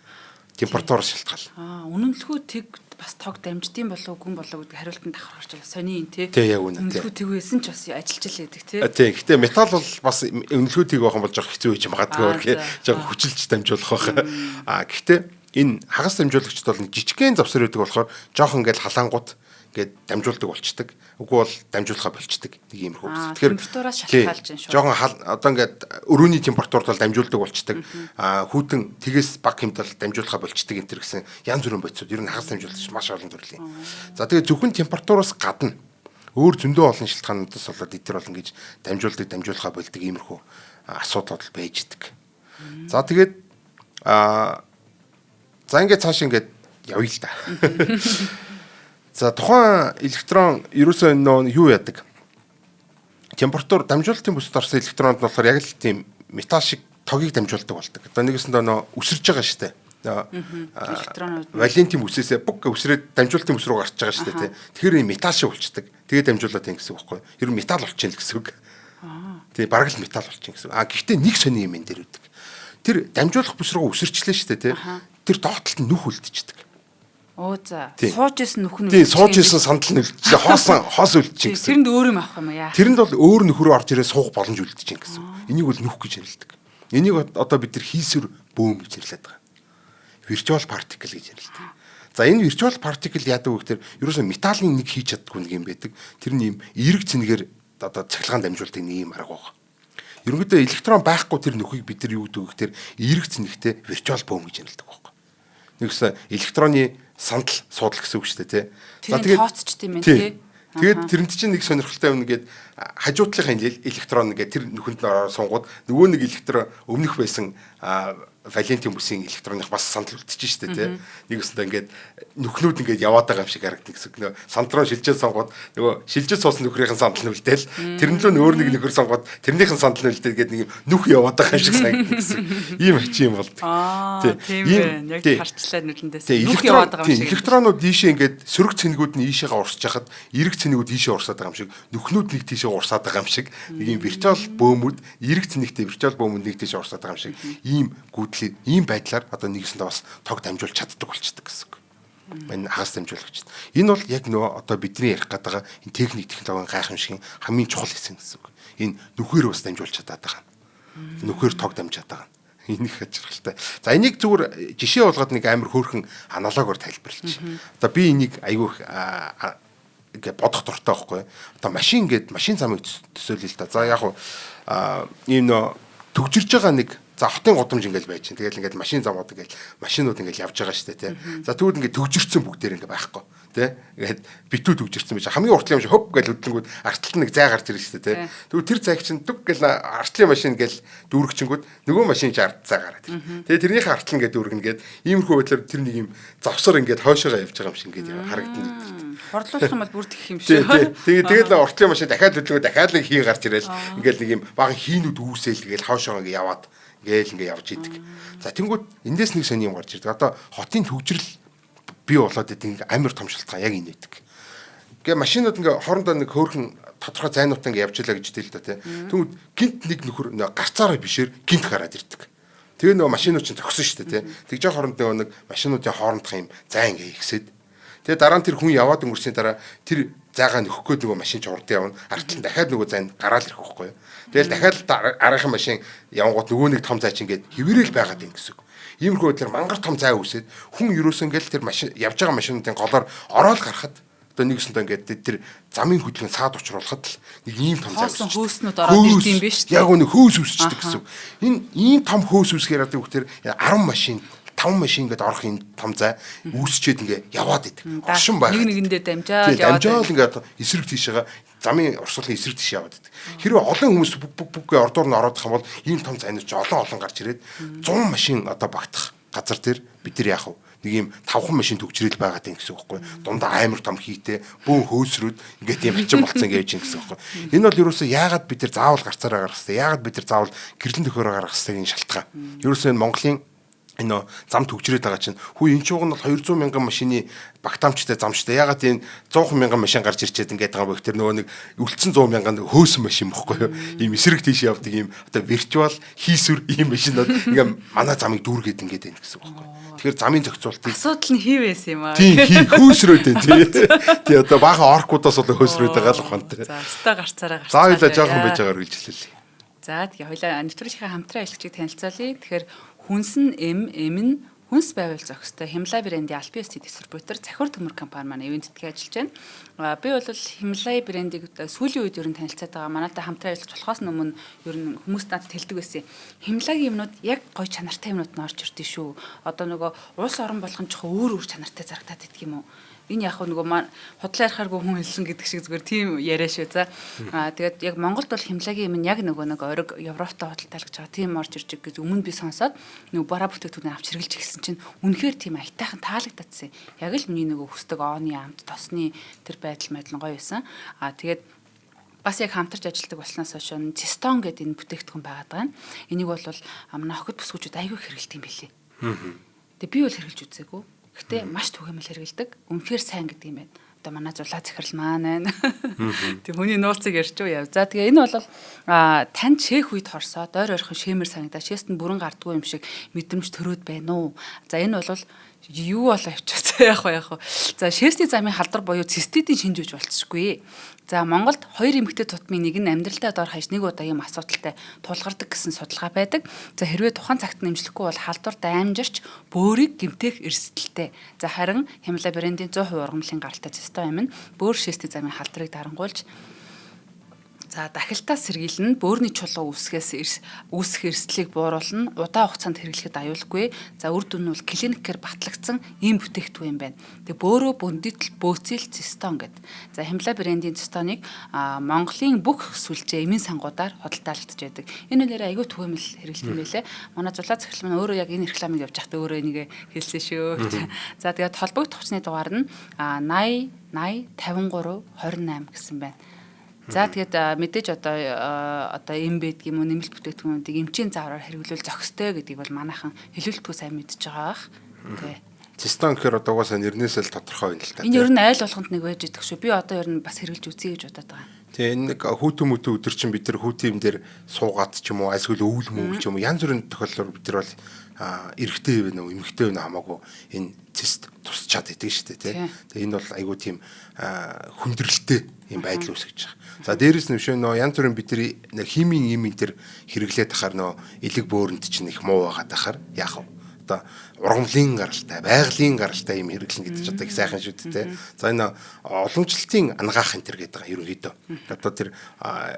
Температур шалтгаал. Үнэмлэхүй тэг бас тог дамждсан болов гүн болов гэдэг хариултанд давхар гарч байгаа сони юм тий. Тий яг үнэ. Үнэмлэхүй тэг байсан ч бас ажиллаж л байдаг тий. Тий. Гэхдээ металл бол бас үнэмлэхүй тэг байх юм бол жоох хэцүү байж магадгүй гэх жоох хүчилж дамжуулах байх. Гэхдээ энэ хагас дамжуулагчд бол жижигхэн завсар үүдэг болохоор жоох ингээл халаангууд ингээд дамжуулдаг болчдөг. Үгүй бол дамжуулахаа болчдөг. Нэг юм хөө. Тэгэхээр температураас шалтгаалж байна шүү. Жохон одоо ингээд өрөөний температурт бол дамжуулдаг болчдөг. Хүүтэн тгээс баг хэмт бол дамжуулахаа болчдөг энэ төр гэсэн янз бүрийн бодисууд ер нь хагас дамжуулагч маш олон төрлийн. За тэгээ зөвхөн температураас гадна өөр зөндөө олон шалтгаануудаас болоод эдгээр бол ингэж дамжуулахаа болдог иймэрхүү асуудал байж идэг. За тэгээд за ингээд цааш ингээд явъя л да. За тухайн электрон ерөөсөө нөө юу яадаг? Температур дамжуулалтын бүсд орсон электронд нь болохоор яг л тийм металл шиг тогийг дамжуулдаг болдог. Одоо нэгэсэндээ нөө өсөрж байгаа шүү дээ. Электронууд валентийн бүсээсээ бүг өсрээд дамжуулалтын бүс рүү гарч байгаа шүү дээ. Тэгэхээр энэ металл шиг болчдөг. Тэгээ дамжуулаад юм гэсэн үг байхгүй юу? Ер нь металл болчихно гэсэн үг. Тэгээ бараг л металл болчихно гэсэн. Гэхдээ нэг сони юм энэ дэр үүдэг. Тэр дамжуулах бүс рүү өсөрчлээ шүү дээ, тий. Тэр доотлолт нь нүх үлдчихдэг. Оо за. Сууж исэн нүх нь. Тийм, сууж исэн сандал нь үлдчихээ. Хоос үлдчихэ гэсэн. Тэрэнд өөр юм авах юм яа. Тэрэнд бол өөр нөхрөө орж ирээ суух боломж үлдчихэ гэсэн. Энийг бол нүх гэж нэрлэдэг. Энийг одоо бид нар хийсвэр бөөм гэж нэрлэдэг байгаа. Virtual particle гэж нэрлэдэг. За энэ virtual particle яадаг вэ гэхээр ерөөсөө металлын нэг хийж чаддгүй нэг юм байдаг. Тэр нь юм эерэг цэнэгээр одоо цахилгаан дамжуулдаг нэг юм арга байгаа. Ерөнхийдөө электрон байхгүй тэр нүхийг бид нар юу гэдэг вэ гэхээр эерэг цэнэгтэй virtual бөөм гэж нэрлэдэг байхгүй. Нэгсэн электроны сандал суудал гэсэн үг шүү дээ тий. За тэгээд тооцчт юм байна тий. Тэгээд тэрэнд чинь нэг сонирхолтой юм нэгээд хажуудлынхаа электрон нэгээд тэр нүхэнд нь сунгууд нөгөө нэг электрон өмнөх байсан валентийн бүсийн электроных бас сандал үлдчихэж штэ тий. Нэгсэндээ ингээд нүхнүүд ингээд яваад байгаа юм шиг харагддаг гэсэн. Нөгөө сандроо шилжээд сонгоод нөгөө шилжээд суусан нүхрийн сандал нь үлдээл тэрнлөө өөр нэг нөхөр сонгоод тэрнийхэн сандал нь үлдээд гээд нэг нүх яваад байгаа юм шиг санагддаг гэсэн. Ийм ачи юм болдог. Тийм ээ. Яг харчлаа нүлэндээс нүх яваад байгаа юм шиг. Электронууд ийшээ ингээд сөрөг цэнэгүүд нь ийшээгээ урсж хахад эрэг цэнэгүүд ийшээ урсаад байгаа юм шиг нүхнүүд нэг тийшээ урсаад байгаа юм шиг нэг юм виртуал бөөмүүд эрэг цэнэгтэй виртуал бөөмүүд нэг тийшээ урсаад байгаа юм шиг ийм ийм байдлаар одоо нэгэсэндээ бас тог дамжуулж чаддаг болчихдог гэсэн үг. Энэ хагас дамжуулагч. Энэ бол яг нөгөө одоо бидний ярих гэдэг энэ техник технологийн гайхамшигын хамгийн чухал хэсэг гэсэн үг. Энэ нүхээр бас дамжуулж чадаад байгаа. Нүхээр тог дамжаад байгаа. Энэ их ажиргалтай. За энийг зүгээр жишээ болгоод нэг амар хөөрхөн аналогоор тайлбарлаж. Одоо би энийг айгүй ингээ бодох дуртай байхгүй. Одоо машин замыг төсөөлөе л да. За яг ийм нөө төгжирж байгаа нэг За хотын гудамж ингээл байж чинь. Тэгэл ингээд машин замууд ингээл машинууд ингээл явж байгаа шүү дээ тий. За тэгвэл ингээд төгжирцэн бүгдээр ингээ байхгүй тий. Ингээд битүү төгжирцэн байж хамгийн уртлын машин хөп гэж хөдлөнгүүд артлалт нэг зай гарч ирж шүү дээ тий. Тэгвэл тэр зайг чинь дүг гэл артлын машин ингээл дүүргчэнгүүд нөгөө машин чинь ард зай гараад ир. Тэгээ тэрнийхээ артлан ингээд дүүргэнэ гээд иймэрхүү байдлаар тэр нэг юм завсар ингээд хойшоогоо явж байгаа юм шиг ингээд харагдана. Хордлуулах юм бол бүр тэгэх юм шиг. Тэгээд уртлын машин дахиад хөдлөнгөө дахиад нэг хий гарч ирэл ингээл нэг юм баган хийнүүд үүсээл тэгэл хойшоогоо яваад гээл ингээ явж идэг. За тэнгууд эндээс нэг сони юм гарч ирдэг. Одоо хотын төвжрэл бий болоод идэг амар том шалтгаан яг энэ байдаг. Гэ машинууд ингээ хоорондоо нэг хөөрхөн тодорхой зайнуудаа ингээ явж илаа гэж хэлдэг л да тий. Тэнгууд гинт нэг нөхөр гарцаараа бишээр гинт гараад ирдэг. Тэгээ нөгөө машинууд чинь зогсон шүү дээ тий. Тэгж хоорондоо нэг машинуудын хоорондох юм зай ингээ ихсээд. Тэгээ дараа нь тэр хүн яваад өнгөрсний дараа тэр зайгаа нөхөх гээд нөгөө машин ч урд явна. Артлан дахиад нөгөө зайд гараал ирэх байхгүй юу. Тэгэл дахиад аргахан машин явангууд нөгөө нэг том зай чинь ингээд хэврээл байгаад юм гэсэн үг. Иймэрхүү байдлаар мангар том зай үсээд хүн юусэн ингээл тэр машин явж байгаа машинуудын голоор ороод гарахад одоо нэгсэнтэй ингээд тэр замын хөдөлгөөн саад учруулахад л нэг ийм том зай хоосон хөөснүүд ороод ирд юм биш үү? Яг өнө хөөс үсчдэг гэсэн үг. Энэ ийм том хөөс үсгээр одоо үхтэр 10 машин 5 машин ингээд орох юм том зай үүсчээд ингээ яваад идэг. Оршин байх. Нэг нэгэндээ дамжаад яваад. Дамжаад ингээд эсрэг тийшээгээ замын орсуулгын эсрэг тийш яваад идэг. Хэрвээ олон хүмүүс бүггээ ордоор нь ороод их юм бол ийм том зайнууд ч олон гарч ирээд 100 машин одоо багтах газар дээр бид нар яах вэ? Нэг юм 5 машин төгжрэл байгаад юм гэсэн үг байхгүй. Дундаа амар том хийтэй бөөн хөөсрүүд ингээд юм хачин болцсон гэж юм гэсэн үг байхгүй. Энэ бол ерөөсөө яагаад бид нар заавал гарцаараа гарах хэрэгтэй? Яагаад бид нар заавал гэрлэн төхөөрөө гарах хэрэгтэйг шалтгаан. Ерөөсөө энэ Монголын энэ зам төгжрээд байгаа чинь хүү энэ чуг нь бол 200 мянган машины багтаамжтай замштай. Ягаад энэ 100 мянган машин гарч ирчээд ингээд байгаа бөх тэр нөгөө нэг үлдсэн 100 мянган хөөсөн машин бохгүй юу? Ийм эсрэг тийш явдаг ийм одоо виртуал хийсвэр ийм машинууд ингээд манай замыг дүүргээд ингээд байна гэсэн үг байхгүй. Тэгэхээр замын зохицуултыг асуудал нь хийвээс юм аа. Тийм хөөсрөөд байна тий. Тий одоо баахан оркуудаас бол хөөсрөөд байгаа л ухаантай. За өстой гарцаараа гарцаа. За хоёлаа жоохон байж байгаагаар хэлж хэлээ. За тэгээ хоёлаа нэвтрүүлгийн хамтран ажиллагчийг танилцуулъя. Тэгэхээр Хүнсэн эм нь хүнс байвал зохистой Химлай брендийн Альпист дистрибьютор Захир төмөр компани маань ивент тэтгэж ажиллаж байна. Би бол Химлай брендийг сүүлийн үед ер нь танилцаад байгаа. Манайтай хамтран ажиллаж болохоос өмнө ер нь хүмүүс надад хэлдэг байсан. Химлагийн юмнууд яг гоё чанартай юмнууд нь орж ирдэ шүү. Одоо нөгөө улс орон болгон ч өөр чанартай зарагдаад идэх юм уу? Энэ яг нөгөө худлаа ярихааргүй хүн хэлсэн гэдэг шиг зүгээр тийм яриа шүү. За тэгээд яг Монголд бол Химлагийн юм яг нөгөө нэг ориг Европтой худалдаа гэж байгаа тийм орж ирж гэж өмнө би сонсоод нөгөө бараа бүтээгдэхүүнээ авч хэрэглэж ирсэн чинь үнэхээр тийм аятайхан таалагдчихсан. Яг л миний нөгөө хөстөгооны амт тосны тэр байдал гоё байсан. Тэгээд бас яг хамтарч ажилладаг болсноос хойш Цистон гэдэг энэ бүтээгдэхүүн байгаад байгаа. Энийг бол манай охид бүсгүүчүүд айгүй хэрэгэлдэг юм билий. Тэгээд би бол хэрэглэж үзээгүй. Гэтэ маш түгээмэл хэрэгэлдэг. Үнэхээр сайн гэдэг юм байна. Одоо манай зулаа захирал маань байна. Тэг хүний нууцыг ярьчуу яв. За тэгээ энэ бол тань шээх үед хорсоод ойр ойрхон шээмэр санагдаа. Шээст нь бүрэн гардгүй юм шиг мэдрэмж төрөөд байна уу? За энэ бол юу болоо явчихсан яг уу. За шээсний замын халдар буюу циститийн шинжүүж болцсохгүй. За Монголд 2 эмэгтэй тутмын нэг нь амьдралдаа дор хаяж нэг удаа юм асуудалтай тулгардаг гэсэн судалгаа байдаг. За хэрвээ тухайн цагт нэмжлэхгүй бол халдвар даймжирч бөөрийг гэмтэх эрсдэлтэй. За харин Химлай брендийн 100% ургамлын гаралтай цистон юм нь бөөр шээсний замын халдрыг дарангуйлж за дахилтаа сэргийлнэ, бөөрийн чулуу үүсэх эрсдлийг бууруулна, удаан хугацаанд хэрэглэхэд аюулгүй. За үр дүн нь бол клиникээр батлагдсан ийм бүтээгдэхүүн юм байна. Тэгээ бөөрөө бөндитл бөөцөл цистон гэдэг. За Химлай брендийн цистоныг Монголын бүх сүлжээ эмийн сангуудаар худалдаалагдж байдаг. Энэ нэрээ аягүй түгээмэл хэрэглэдэг юм байлээ. Манай зулаа захирал маань өөрөө яг энэ рекламыг явж байхдаа өөрөө энийг хэлсэн шүү. За тэгээд холбогдох хүчний дугаар нь 80 53 28 гэсэн байна. За тэгээд мэдээж одоо эм байдаг юм уу нэмэлт бүтээгдэхүүнүүдийг эмчийн заавраар хэрэглүүл зохистой гэдгийг бол манайхан хэлүүлтгүү сайн мэдж байгаа бах. Тэ. Цистон гэхээр одоо угаасаа нэрнээс л тодорхой байна л та. Энэ ер нь айл болгонд нэг байж идэх шүү. Би одоо ер нь бас хэрэглэж үзье гэж бодоод байгаа. Тэгээ энэ нэг хүүтэн мүтэн өдөр чинь бид нар хүүтэн юм дээр суугаад ч юм уу эсвэл өвөл мөвөл ч юм уу янз бүрийн тохиолдолд бид нар бол эрэгтэй вэ нөө эмэгтэй вэ хамаагүй энэ цист тусчаад идэг шүү дээ тий. Тэгээ энэ бол айгүй тийм хүндрэлтэй юм байдал үүсгэж байгаа. За дээрэс нь өшөө нөө янз бүрийн бидний химийн юм энэ төр хэрэглээд тахаар нөө элэг бөөрөнд чинь их муу байгаад тахаар яах вэ? одоо ургамлын гаралтай, байгалийн гаралтай юм хэрэглэн гэдэг чинь одоо их сайхан шүү дээ. За энэ уламжлалтын ангаах энэ төр гэдэг байгаа ерөнхийдөө. Одоо тэр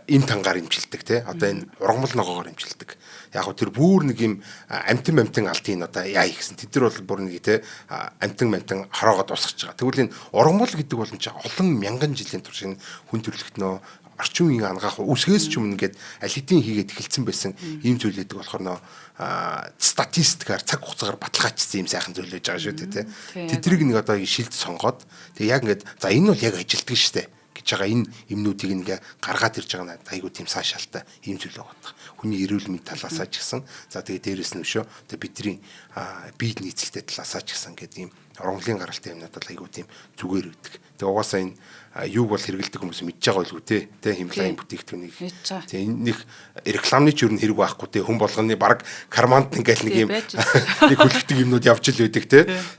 эм тангаар имжилдэг те. Одоо энэ ургамал ногоогоор имжилдэг. Яг гоо тэр бүр нэг юм амтан алдын одоо яа гэсэн. Тэд нар бол бүр нэг те амтан хороогоод усгаж байгаа. Тэгвэл энэ ургамал гэдэг бол энэ олон мянган жилийн турш энэ хүн төрөлхтнөө орчин үеийн ангаах үсгээс ч өмнө ингээд аль хэдийн хийгээд эхэлсэн байсан ийм зүйл гэдэг болохоор нөө статистикаар цаг хугацаагаар баталгаажсан юм сайхан зүйл байж байгаа шүү дээ. Тэдрийг нэг одоо шилд сонгоод тэг яг ингээд за энэ бол яг ажилтдаг штэ гэж байгаа энэ юмнуудыг ингээ гаргаад ирж байгаа надад айгуу тийм сайшаалтай ийм зүйл байгаа. Хүний эрүүл мэнд талаасаа ч гэсэн за тэгээ дээрэс нь өшөө тэг бидний биед нийцэлтэй талаасаа ч гэсэн гэдэг ийм ургамлын гаралтай юмнууд бол айгуу тийм зүгээр өгдөг. Тэг угаасаа энэ юуг бол хэрэгэлдэг хүмүүс мэдж байгаа байлгүй те химлайн бүтээгдэхүүнийг те энэ нэг рекламны ч юу н хэрэг байхгүй те хүн болгоны баг карманд ингээл нэг юм нэг хүлэгдэг юмнууд явж ил байдаг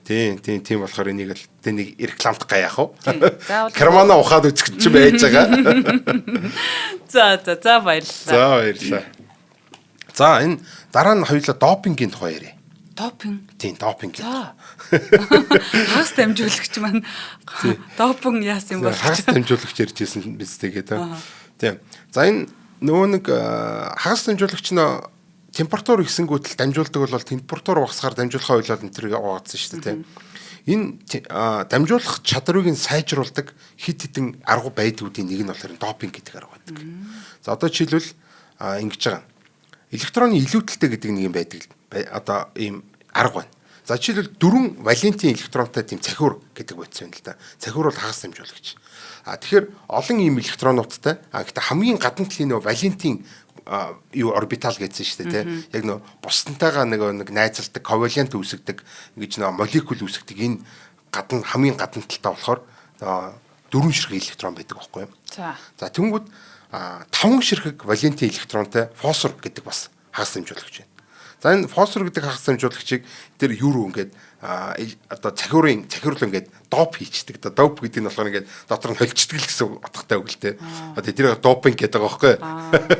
те тийм болохоор энийг л те нэг рекламт гай яах вэ кармана ухаад үзэх ч байж байгаа за баярлалаа за энэ дараа нь хоёулаа допингийн тухай яриа. Допинг. За. Хагас дамжуулагч маань допинг яасан юм бол хагас дамжуулагч ярьж ирсэн биз тэгээд. Тийм. За энэ нөгөө нэг хагас дамжуулагч нь температур ихсэнгүүтэл дамжуулдаг бол температур багасгаар дамжуулахаа ойлоод энэ төр яваадсан шүү дээ тийм. Энэ дамжуулах чадрыг нь сайжруулдаг хит хитэн арга байдгуудын нэг нь болохоор допинг гэдэг арга байдаг. За одоо жишээлбэл ингэж байгаа. Электроны илүүдэлтэй гэдэг нэг юм байдаг. Одоо ийм арга байна. За жишээлбэл 4 валентийн электронтой тийм цахиур гэдэг бодсон юм л да. Цахиур бол хагас дамжуулагч. Тэгэхээр олон ийм электронуудтай гэхдээ хамгийн гадна талын нөө валентийн юу орбитал гэсэн шүү дээ тийм. Яг нөө бусдантайгаа нэг найзалдаг, ковалент үүсгдэг ингэж нөө молекул үүсгдэг энэ гадна хамгийн гадна талтаа болохоор 4 ширхэг электрон байдаг байхгүй юу? За тэнгүүд 5 ширхэг валентийн электронтой фосфор гэдэг бас хагас дамжуулагч байна. За энэ фосфор гэдэг хагас дамжуулагчийг тэр юуруу ингээд одоо цахиурлал ингээд доп хийчдэг. Доп гэдэг нь болохоор ингээд дотор нь холчдөг л гэсэн утгатай үг л дээ. Одоо тэрийг допинг гэдэг байгаа байхгүй.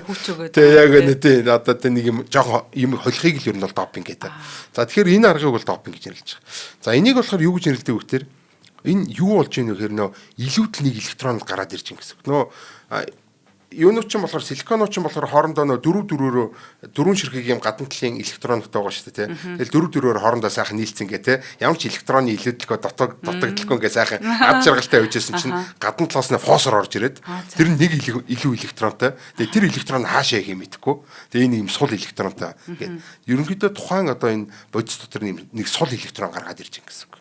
Хүч өгөөд. Тэг яг энэ тийм одоо нэг юм жоохон юм холихыг л ер нь бол допинг гэдэг. За тэгэхээр энэ аргыг бол допинг гэж нэрлэж байгаа. За энийг болохоор юу гэж нэрлэдэг вэ гэхээр энэ юу болж ийн вэ гэхээр нөө илүүдл нэг электрон гараад ирж ин гэсэн. Нөө юунууд ч юм болохоор силиконууд ч юм болохоор хоорондоо нөө 4 ширхэг юм гадна талын электронтой байгаа шүү дээ тийм. Тэгэл 4-4-өөр хоорондоо сайхан нийлцэн гэ тийм. Ямар ч электроны илүүдлэгөө дутагдaltaгүй гэ сайхан ад жаргалтай байжсэн чинь гадна талаас нь фосфор орж ирээд тэр нь нэг илүү электронтой. Тэгээ тэр электрон хаашаа хийх юм мэдэхгүй. Тэгээ энэ юм сул электронтой гэдэг. Ерөнхийдөө тухайн одоо энэ бодис дотор нэг сул электрон гаргаад ирж байгаа гэсэн үг.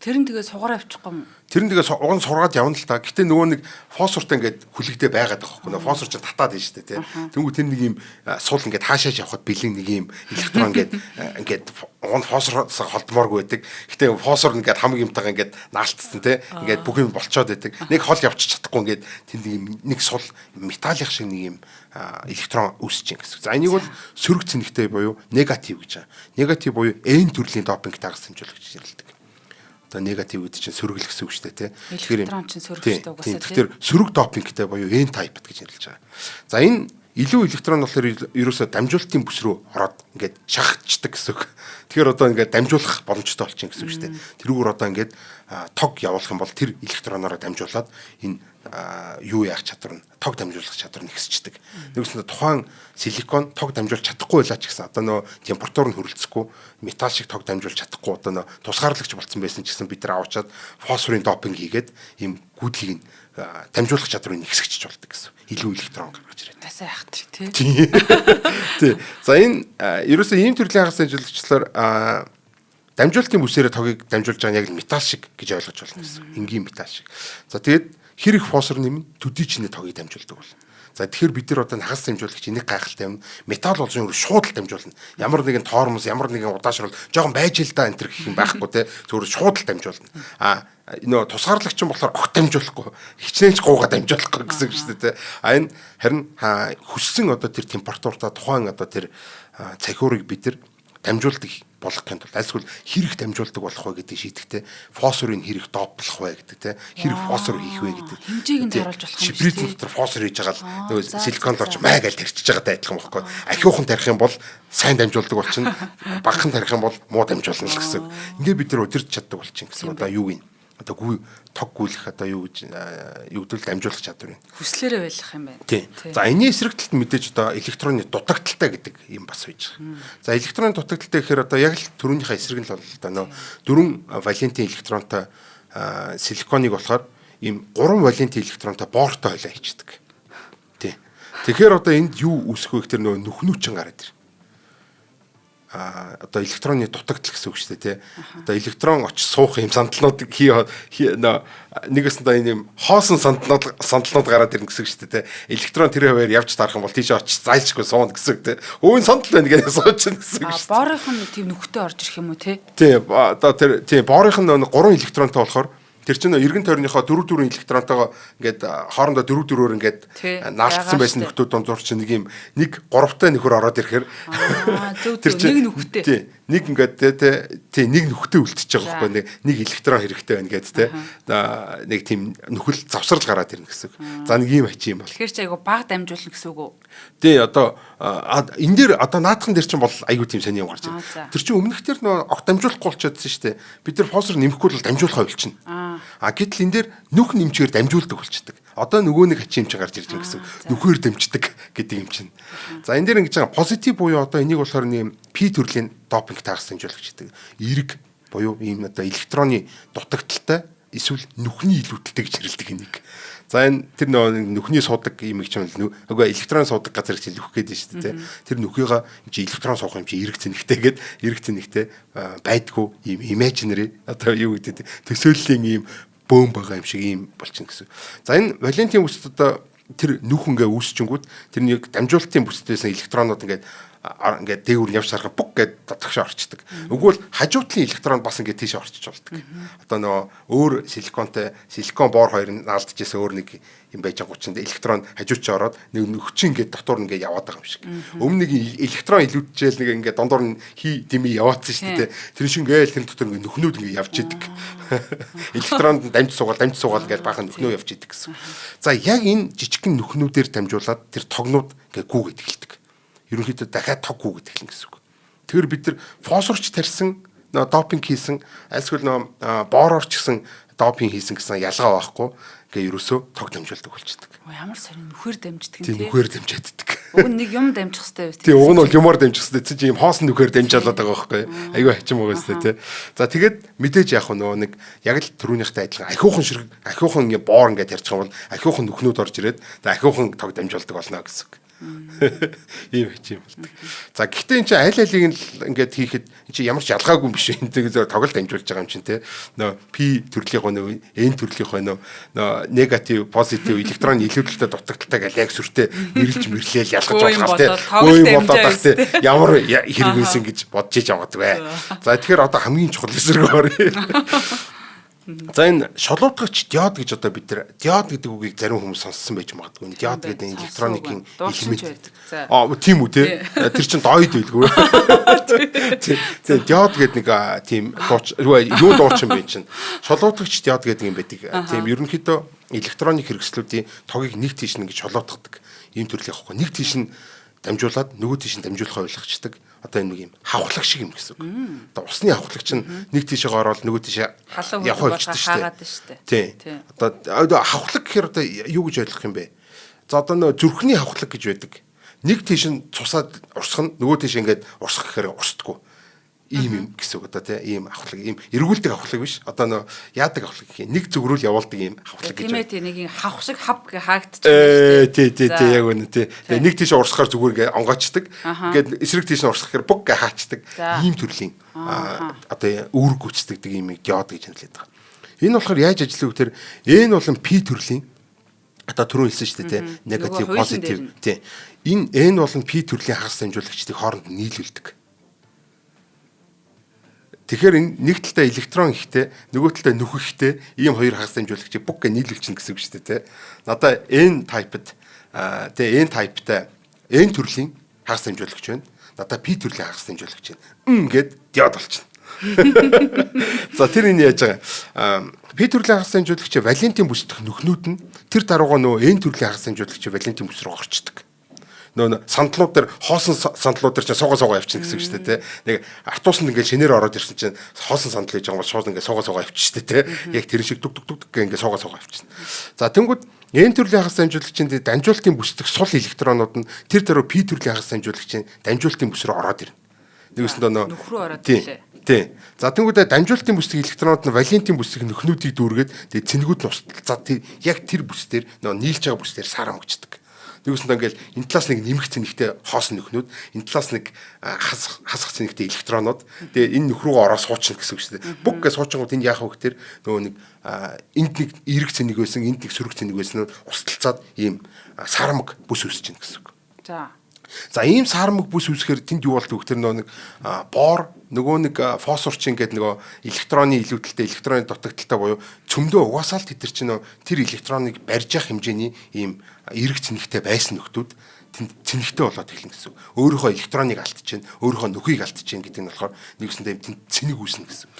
Тэр нь тэгээ сугараа авчихгүй юм. Тэр нь тэгээ уг нь сургаад явна л та. Гэтэ нөгөө нэг фосфортой ингээд хүлэгдээ байгаад байгаа хөөхгүй. Фосфор ч татаад байна шүү дээ тий. Тэнгүү тэр нэг юм сул ингээд хаашааш явхад бэлэн нэг юм электрон ингээд уг нь фосфороос холдмооргүй байдаг. Гэтэ фосфор ингээд хамаг юмтайгаа ингээд наалтсан тий. Ингээд бүх юм болцоод байдаг. Нэг хол явчих чадахгүй ингээд тэр нэг сул металлих шиг нэг юм электрон үүсэж ин гэсэн. За энийг бол сөрөг цэнэгтэй буюу негатив гэж байгаа. Негатив буюу N төрлийн допинг тагс хэмжүүлэгч нэрлэдэг. Одоо негатив гэдэг чинь сөрөг л гэсэн үг шүү дээ тий. Электрон чинь сөрөгтэй угаасаа тий. Тэгэхээр сөрөг допингтэй буюу N type гэж нэрлэж байгаа. За энэ илүү электрон болохоор ерөөсөө дамжуулалтын бүс рүү ороод ингээд шахагддаг гэсэн үг. Тэгэхээр одоо ингээд дамжуулах боломжтой болчихно гэсэн үг шүү дээ. Тэрүүгээр одоо ингээд тог явуулах юм бол тэр электроноор дамжуулаад энэ юу яах чадвар нь тог дамжуулах чадвар нь ихсчдэг. Нэгсэндээ тухайн силикон тог дамжуулж чадахгүй байлаа ч гэсэн одоо нөө температур нь хөрөлцөхгүй металл шиг тог дамжуулж чадахгүй одоо нөө тусгаарлагч болсон байсан ч гэсэн бид нар аваачаад фосфорын допинг хийгээд ийм гүйдлийг нь дамжуулах чадварыг ихсгэж болдог гэсэн. Илүү электрон гаргаж ирээд. Тасаа яах тий. Тий. За энэ ерөөсөө ийм төрлийн хагас дамжуулагчлаар дамжуулалтын бүсээрээ тогийг дамжуулж байгаа нь яг металл шиг гэж ойлгож байна гэсэн. Энгийн металл шиг. За тэгээд хэр их фосфор нэмнэ төдий чиний тогийг дамжуулдаг бол. За тэгэхээр бид нар одоо хагас дамжуулагч энийг гайхалтай юм. Металл болж шууд л дамжуулна. Ямар нэгэн тоормос, ямар нэгэн удаашрал жоохон байж л да энэ төр гэх юм байхгүй те. Зөвхөн шууд л дамжуулна. Нөө тусгаарлагч нь болохоор огт дамжуулахгүй. Хичнээн ч гуугаа дамжуулахгүй гэсэн үг шүү дээ те. Энэ харин хүссэн одоо тэр температуртаа тухайн одоо тэр цахиурыг бид нар дамжуулдаг болгохын тулд альсгүй хэрэг дамжуулдаг болох вэ гэдэг шийдэхтэй фосфорын хэрэг доотлох вэ гэдэг те хэрэг фосфор хийх вэ гэдэг хэмжээг нь харуулж болох юм шүү. Шиприц дотор фосфор хийж байгаа л нөгөө силиконд орж маа гэж тарчиж байгаатай адилхан байхгүй. Ахиухан тарих юм бол сайн дамжуулдаг болчихно. Багахан тарих юм бол муу дамжуулна л гэсэн. Ингээ бид нар удирдах чаддаг болчихно гэсэн. Одоо юу юм? Одоо тог гүйлэх одоо юу гэж югдэл дамжуулах чадвар юм. Хүслээрээ байлгах юм байна. Тийм. За энэний эсрэг талд мэдээж одоо электронны дутагдaltaй гэдэг юм бас байж байгаа. За электронны дутагдaltaй гэхээр одоо яг л түрүүнийхээ эсрэг нь л одоо нөө 4 валентийн электронтой силиконыг болохоор ийм 3 валентийн электронтой боортой хойлоо хийчихдэг. Тийм. Тэгэхээр одоо энд юу үүсэх вэ гэхээр нөө нүхнүүчин гараад ир. Одоо электронны дутагдал гэсэн үг шүү дээ тий. Одоо электрон очиж суух юм сандалнууд нэгээс нь энэ юм хоосон сандалнууд гараад ирнэ гэсэн үг шүү дээ тий. Электрон тэр хаваар явж таарах юм бол тийш очиж зайлшгүй суuna гэсэн үг тий. Өвөн сандал байна гэж сууж чинь гэсэн үг шүү дээ. Боорынх нь тийм нүхтэй орж ирэх юм уу тий? Тий. Одоо тэр тий боорынх нь 3 электронтой болохоор тэр чинь эргэн тойрныхоо 4 электронтойгоо ингээд хоорондоо 4-4-өөр ингээд наалцсан байсан нөхдүүд дундуур чинь нэг 3-тай нөхөр ороод ирэхээр тэр чинь нэг нөхөтэй. Тий. Нэг ингээд тий нэг нөхөтэй үлдчихэж байгаа байхгүй нэг электрон хэрэгтэй байна гэдэг тий. Нэг тийм нөхөл завсрал гараад ирнэ гэсэн үг. За нэг ийм ачи юм бол. Тэгэхээр чи айгу баг дамжуулна гэсэн үг үү? Тий одоо энэ дээр одоо наадхан дээр чинь бол айгу тийм сони юм гарч ирнэ. Тэр чинь өмнөх тэр нөө огт дамжуулахгүй болчиходсон шүү дээ. Бид нар фосфор нэмэхгүй бол дамжуулахаа болчихно. Гэтэл энэ дээр нүх нэмчээр дамжуулдаг болчихдог. Одоо нөгөө нэг ачи юм чинь гарч ирж байгаа гэсэн. Нүхээр дамждаг гэдэг юм чинь. За энэ дээр ингэж байгаа позитив буюу одоо энийг болохоор нэм P төрлийн допинг таагс дамжуулагч гэдэг. Эрг буюу ийм одоо электронны дутагдaltaй эсвэл нүхний илүүдэлтэй гэж нэрлэдэг энийг. За энэ тэр нүхний суудаг юм их чинь нөгөө электрон суудаг газар гэж нөх гэдэг шүү дээ. Тэр нүхийга чи электрон суух юм чи эрг цэнэгтэй гээд эрг цэнэгтэй байдгүй ийм imaginary одоо юу гэдэг төсөөллийн ийм бөөм байгаа юм шиг ийм болчихно гэсэн. За энэ валентийн бүсд одоо тэр нүх ингээ үүсчингүүд тэрний дамжуулалтын бүсдээс электронууд ингээд дээгүүр нь явж сарах бүг гэд татгшаа орчдөг. Өгвөл хажуутлын электрон бас ингээд тийш орчиж болдог. Одоо нөгөө өөр силикон боор хоёр нь наалдчихсан өөр нэг юм байж байгаа учраас электрон хажуучаа ороод нэг нөхчин ингээд дотор нь ингээд яваад байгаа юм шиг. Өмнө нэг электрон илүүдчихэл нэг ингээд дондор нь хий дими яваадсан шүү дээ. Тэр шиг ингээд тэр дотор ингээд нөхнүүд ингээд явж идэг. Электронд дамж суугаал ингээд баахан нөхнөө явж идэг гэсэн. За яг энэ жижигхэн нөхнүүдээр дамжуулаад тэр тогнууд ингээд гүгээд эхэлдэг. Ерөнхийдөө дахиад тог гүгээд эхэлнэ гэсэн үг. Тэгэхээр бид нар фосфорч тарьсан допинг хийсэн альсгүй боороор ч гэсэн допинг хийсэн гэсэн ялгаа байхгүй. Ингээ ерөөсөө тог дамжуулдаг болчихдог. Ямар сарын нүхээр дамждаг юм те. Нүхээр дамжааддаг. Уг нь нэг юм дамжих хэрэгтэй байх. Тийм уг нь бол юмор дамжих хэрэгтэй. Чи юм хоосон нүхээр дамжаалаад байгаа байхгүй. Айгүй хачим байгаа өстэй те. За тэгээд мэдээж яах вэ нөгөө нэг яг л түрүүнийхтэй адилхан ахиухан ингээ боор ингээ тарьчих юм бол ахиухан нүхнүүд орж ирээд ахиухан тог дамжуулдаг болно гэсэн үг. Ийм хэч юм болдог. За гэхдээ эн чинь аль алийг ингээд хийхэд эн чинь ямар ч ялгаагүй юм биш. Энд зөв тоглолт дамжуулж байгаа юм чинь те. Нөө P төрлийнхөө нөө N төрлийнхөө нөө негатив, позитив электрон илүүдэлтэй дутагдaltaй гал яг сүртэй мэрлээл ялгаж болох те. Болоод байх те. Ямар хэрэг үйсэн гэж бодож иж аваад бай. За тэгэхээр одоо хамгийн чухал эсрэг орё. За энэ шолоотгогч диод гэж одоо бид нар диод гэдэг үгийг зарим хүмүүс сонссон байж магадгүй. Диод гэдэг электроникийн элемент. Тийм үү те. Тэр чинь дойд байлгүй. Тийм диод гэдэг нэг тийм юу дуучин бэ чинь. Шолоотгогч диод гэдэг юм байдаг. Тийм ерөнхийдөө электроник хэрэгслүүдийн тогийг нэг тийш нь ингэж шолоотгадаг. Ийм төрлийн явахгүй. Нэг тийш нь дамжуулаад нөгөө тийш нь дамжуулахаа ойлгочдаг. Одоо энэ нэг юм хавхлаг шиг юм гэсэн үг. Одоо усны хавхлаг чинь нэг тийшээ ороод нөгөө тийшээ явах болчихсон шүү дээ. Тийм. Одоо хавхлаг гэхээр одоо юу гэж ойлгох юм бэ? За одоо нөгөө зүрхний хавхлаг гэж байдаг. Нэг тийш нь цусаад урсгах нь нөгөө тийш ингээд урсгах гэхээр урсдаггүй. Ийм юм гэсэн үг одоо тийм ийм хавхлаг ийм эргүүлдэг хавхлаг биш. Одоо нөгөө яадаг хавхлаг гэх юм. Нэг зүгрүүл явуулдаг ийм хавхлаг гэж. Тийм ээ тийм нэг юм хавх шиг хав хаагдчихсан. Тий яг үнэ тий. Тэгээ нэг тийш урсгахаар зүгээр онгоочдаг. Ингээд эсрэг тийш урсгахаар бүг гэ хаачдаг. Ийм төрлийн одоо үүрэг гүйцэтгэдэг ийм диод гэж нэрлэдэг байгаа. Энэ болохоор яаж ажиллах вэ гэхээр энэ болон P төрлийн одоо түрүү хэлсэн шүү дээ тий. Негатив, позитив тий. Энэ болон P төрлийн хагас дамжуулагчдыг хооронд нийлүүлдэг. Тэгэхээр энэ нэг талдаа электрон ихтэй, нөгөө талдаа нүх ихтэй ийм хоёр хагас дамжуулагчийг бүг гэ нийлүүлчихнэ гэсэн үг шүү дээ, тэ. Надаа N type-д N type-тай N төрлийн хагас дамжуулагч байна. надаа P төрлийн хагас дамжуулагч байна. Гэд диод болчихно. За тэр энэ яаж байгаа. P төрлийн хагас дамжуулагч Валентин бүс дэх нөхнүүд нь тэр дарууга нөө N төрлийн хагас дамжуулагч Валентин бүс рүү орчдөг. Нөө сандлууд дээр хоосон сандлууд дээр чинь суугаа явчихна гэсэн үг шүү дээ. Нэг автобусанд ингээд шинээр ороод ирсэн чинь хоосон сандал хийж байгаа бол шууд ингээд суугаа явчих шүү дээ. Яг тэр шиг дүг гэх ингээд суугаа явчихна. За тэнгууд N төрлийн хагас дамжуулагчийн дамжуулалтын бүсдэх сул электронууд нь тэр даруй P төрлийн хагас дамжуулагчийн дамжуулалтын бүс рүү ороод ирнэ. Нэгсэндээ нөхрөө ороод ирлээ. Тийм. За тэнгууд дамжуулалтын бүсдэх электронууд нь Валентин бүсдэх нөхнүүдийг дүүргээд тэгээ цэнгүүд нь усталцаад яг тэр бүс дээр нөө нийлж байгаа бүс дээр сарам өгчдөг. Тэгвэл ингээл энэ талаас нэг нэмэх цэнэгтэй хоосон нөхнүүд, энэ талаас нэг хасах цэнэгтэй электронууд. Тэгээ энэ нөх рүүгээ ороо суучна гэсэн үг шүү дээ. Бүг гэж суучингууд энэ яах вэ гэхээр нөгөө нэг энд нэг эрэг цэнийг байсан, энд нэг сөрөг цэнийг байсан нь усталцаад ийм сармаг бүс үүсэж байна гэсэн үг. За ийм сармаг бүс үүсгэхээр тэнд юу болдог вэ гэхээр нөгөө нэг боор нөгөө нэг фосфорчин гэдэг нөгөө электроны илүүдэлтэй электроны дутагдaltaй буюу цөмдөө угаасаа л тэр чинь тэр электроныг барьж явах хэмжээний ийм эрэг цэнэгтэй байсан нөхдүүд тэнд цэнэгтэй болоод эхэлнэ гэсэн үг. Өөрийнхөө электроныг алдчихээн, өөрийнхөө нөхийг алдчихээн гэдэг нь болохоор нэгсэндээ тэнд цэнийг үүснэ гэсэн үг.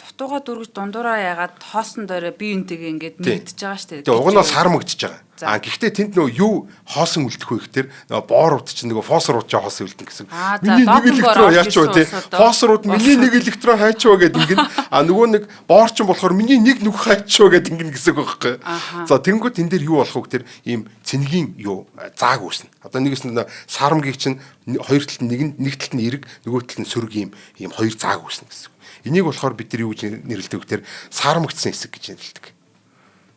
Дутууга дөрвөж дундуураа ягаад хоосон доороо бие үнтэйгээ ингээд нэгдэж байгаа шүү дээ. Тэгээ уг нь бол сармагдж байгаа. Гэхдээ тэнд нөгөө юу хоосон үлдэх вэ гэхээр нөгөө боорууд чинь нөгөө фосфорууд ч хоосон үлдэн гэсэн. Миний нэг электрон яач вэ те? Фосфорууд миний нэг электрон хайч вэ гэдэг ингэн. Нөгөө нэг боор чинь болохоор миний нэг нүх хайч вэ гэдэг ингэн гэсэн үг байхгүй. За тэнгуү тэн дээр юу болох вэ гэхээр ийм цэнгийн юу зааг үүснэ. Одоо нэгээс нь сармгийг чинь хоёр талд нэг талд нь эрэг, нөгөө талд нь сөрөг ийм хоёр зааг үүснэ гэсэн. Энийг болохоор бид нар юу гэж нэрлэдэг гэхээр сармагдсан хэсэг гэж нэрлэдэг.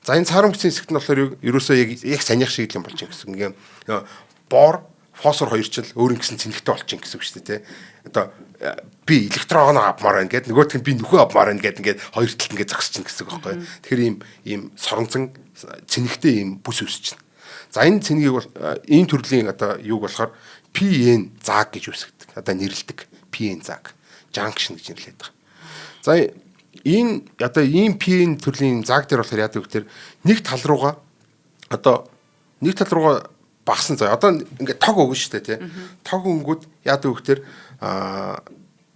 За энэ сармагдсан хэсэгт нь болохоор ерөөсөө яг санийх шиг юм болж байгаа гэсэн. Ингээм боор, фосфор хоёр ч л өөр юм гэсэн цэнэгтэй болчих гэсэн үг шүү дээ. Одоо би электрон авмаар байна гэд нөгөөх нь би нөхөө авмаар байна гэд ингээд хоёр талд ингээд зогсчихно гэсэн үг байхгүй. Тэгэхээр ийм соронзон цэнэгтэй ийм бүс үүсчихнэ. За энэ цэнгийг бол ийм төрлийн одоо юуг болохоор PN зааг гэж үүсгдэг. Одоо нэрлэдэг PN зааг, junction гэж нэрлэдэг байгаа. За энэ одоо ийм PN төрлийн зааг дээр болохоор яадаг вэ гэхээр нэг тал руугаа багсан заа. Одоо ингээд тог өгнө шүү дээ тий. Тог өнгөд яадаг вэ гэхээр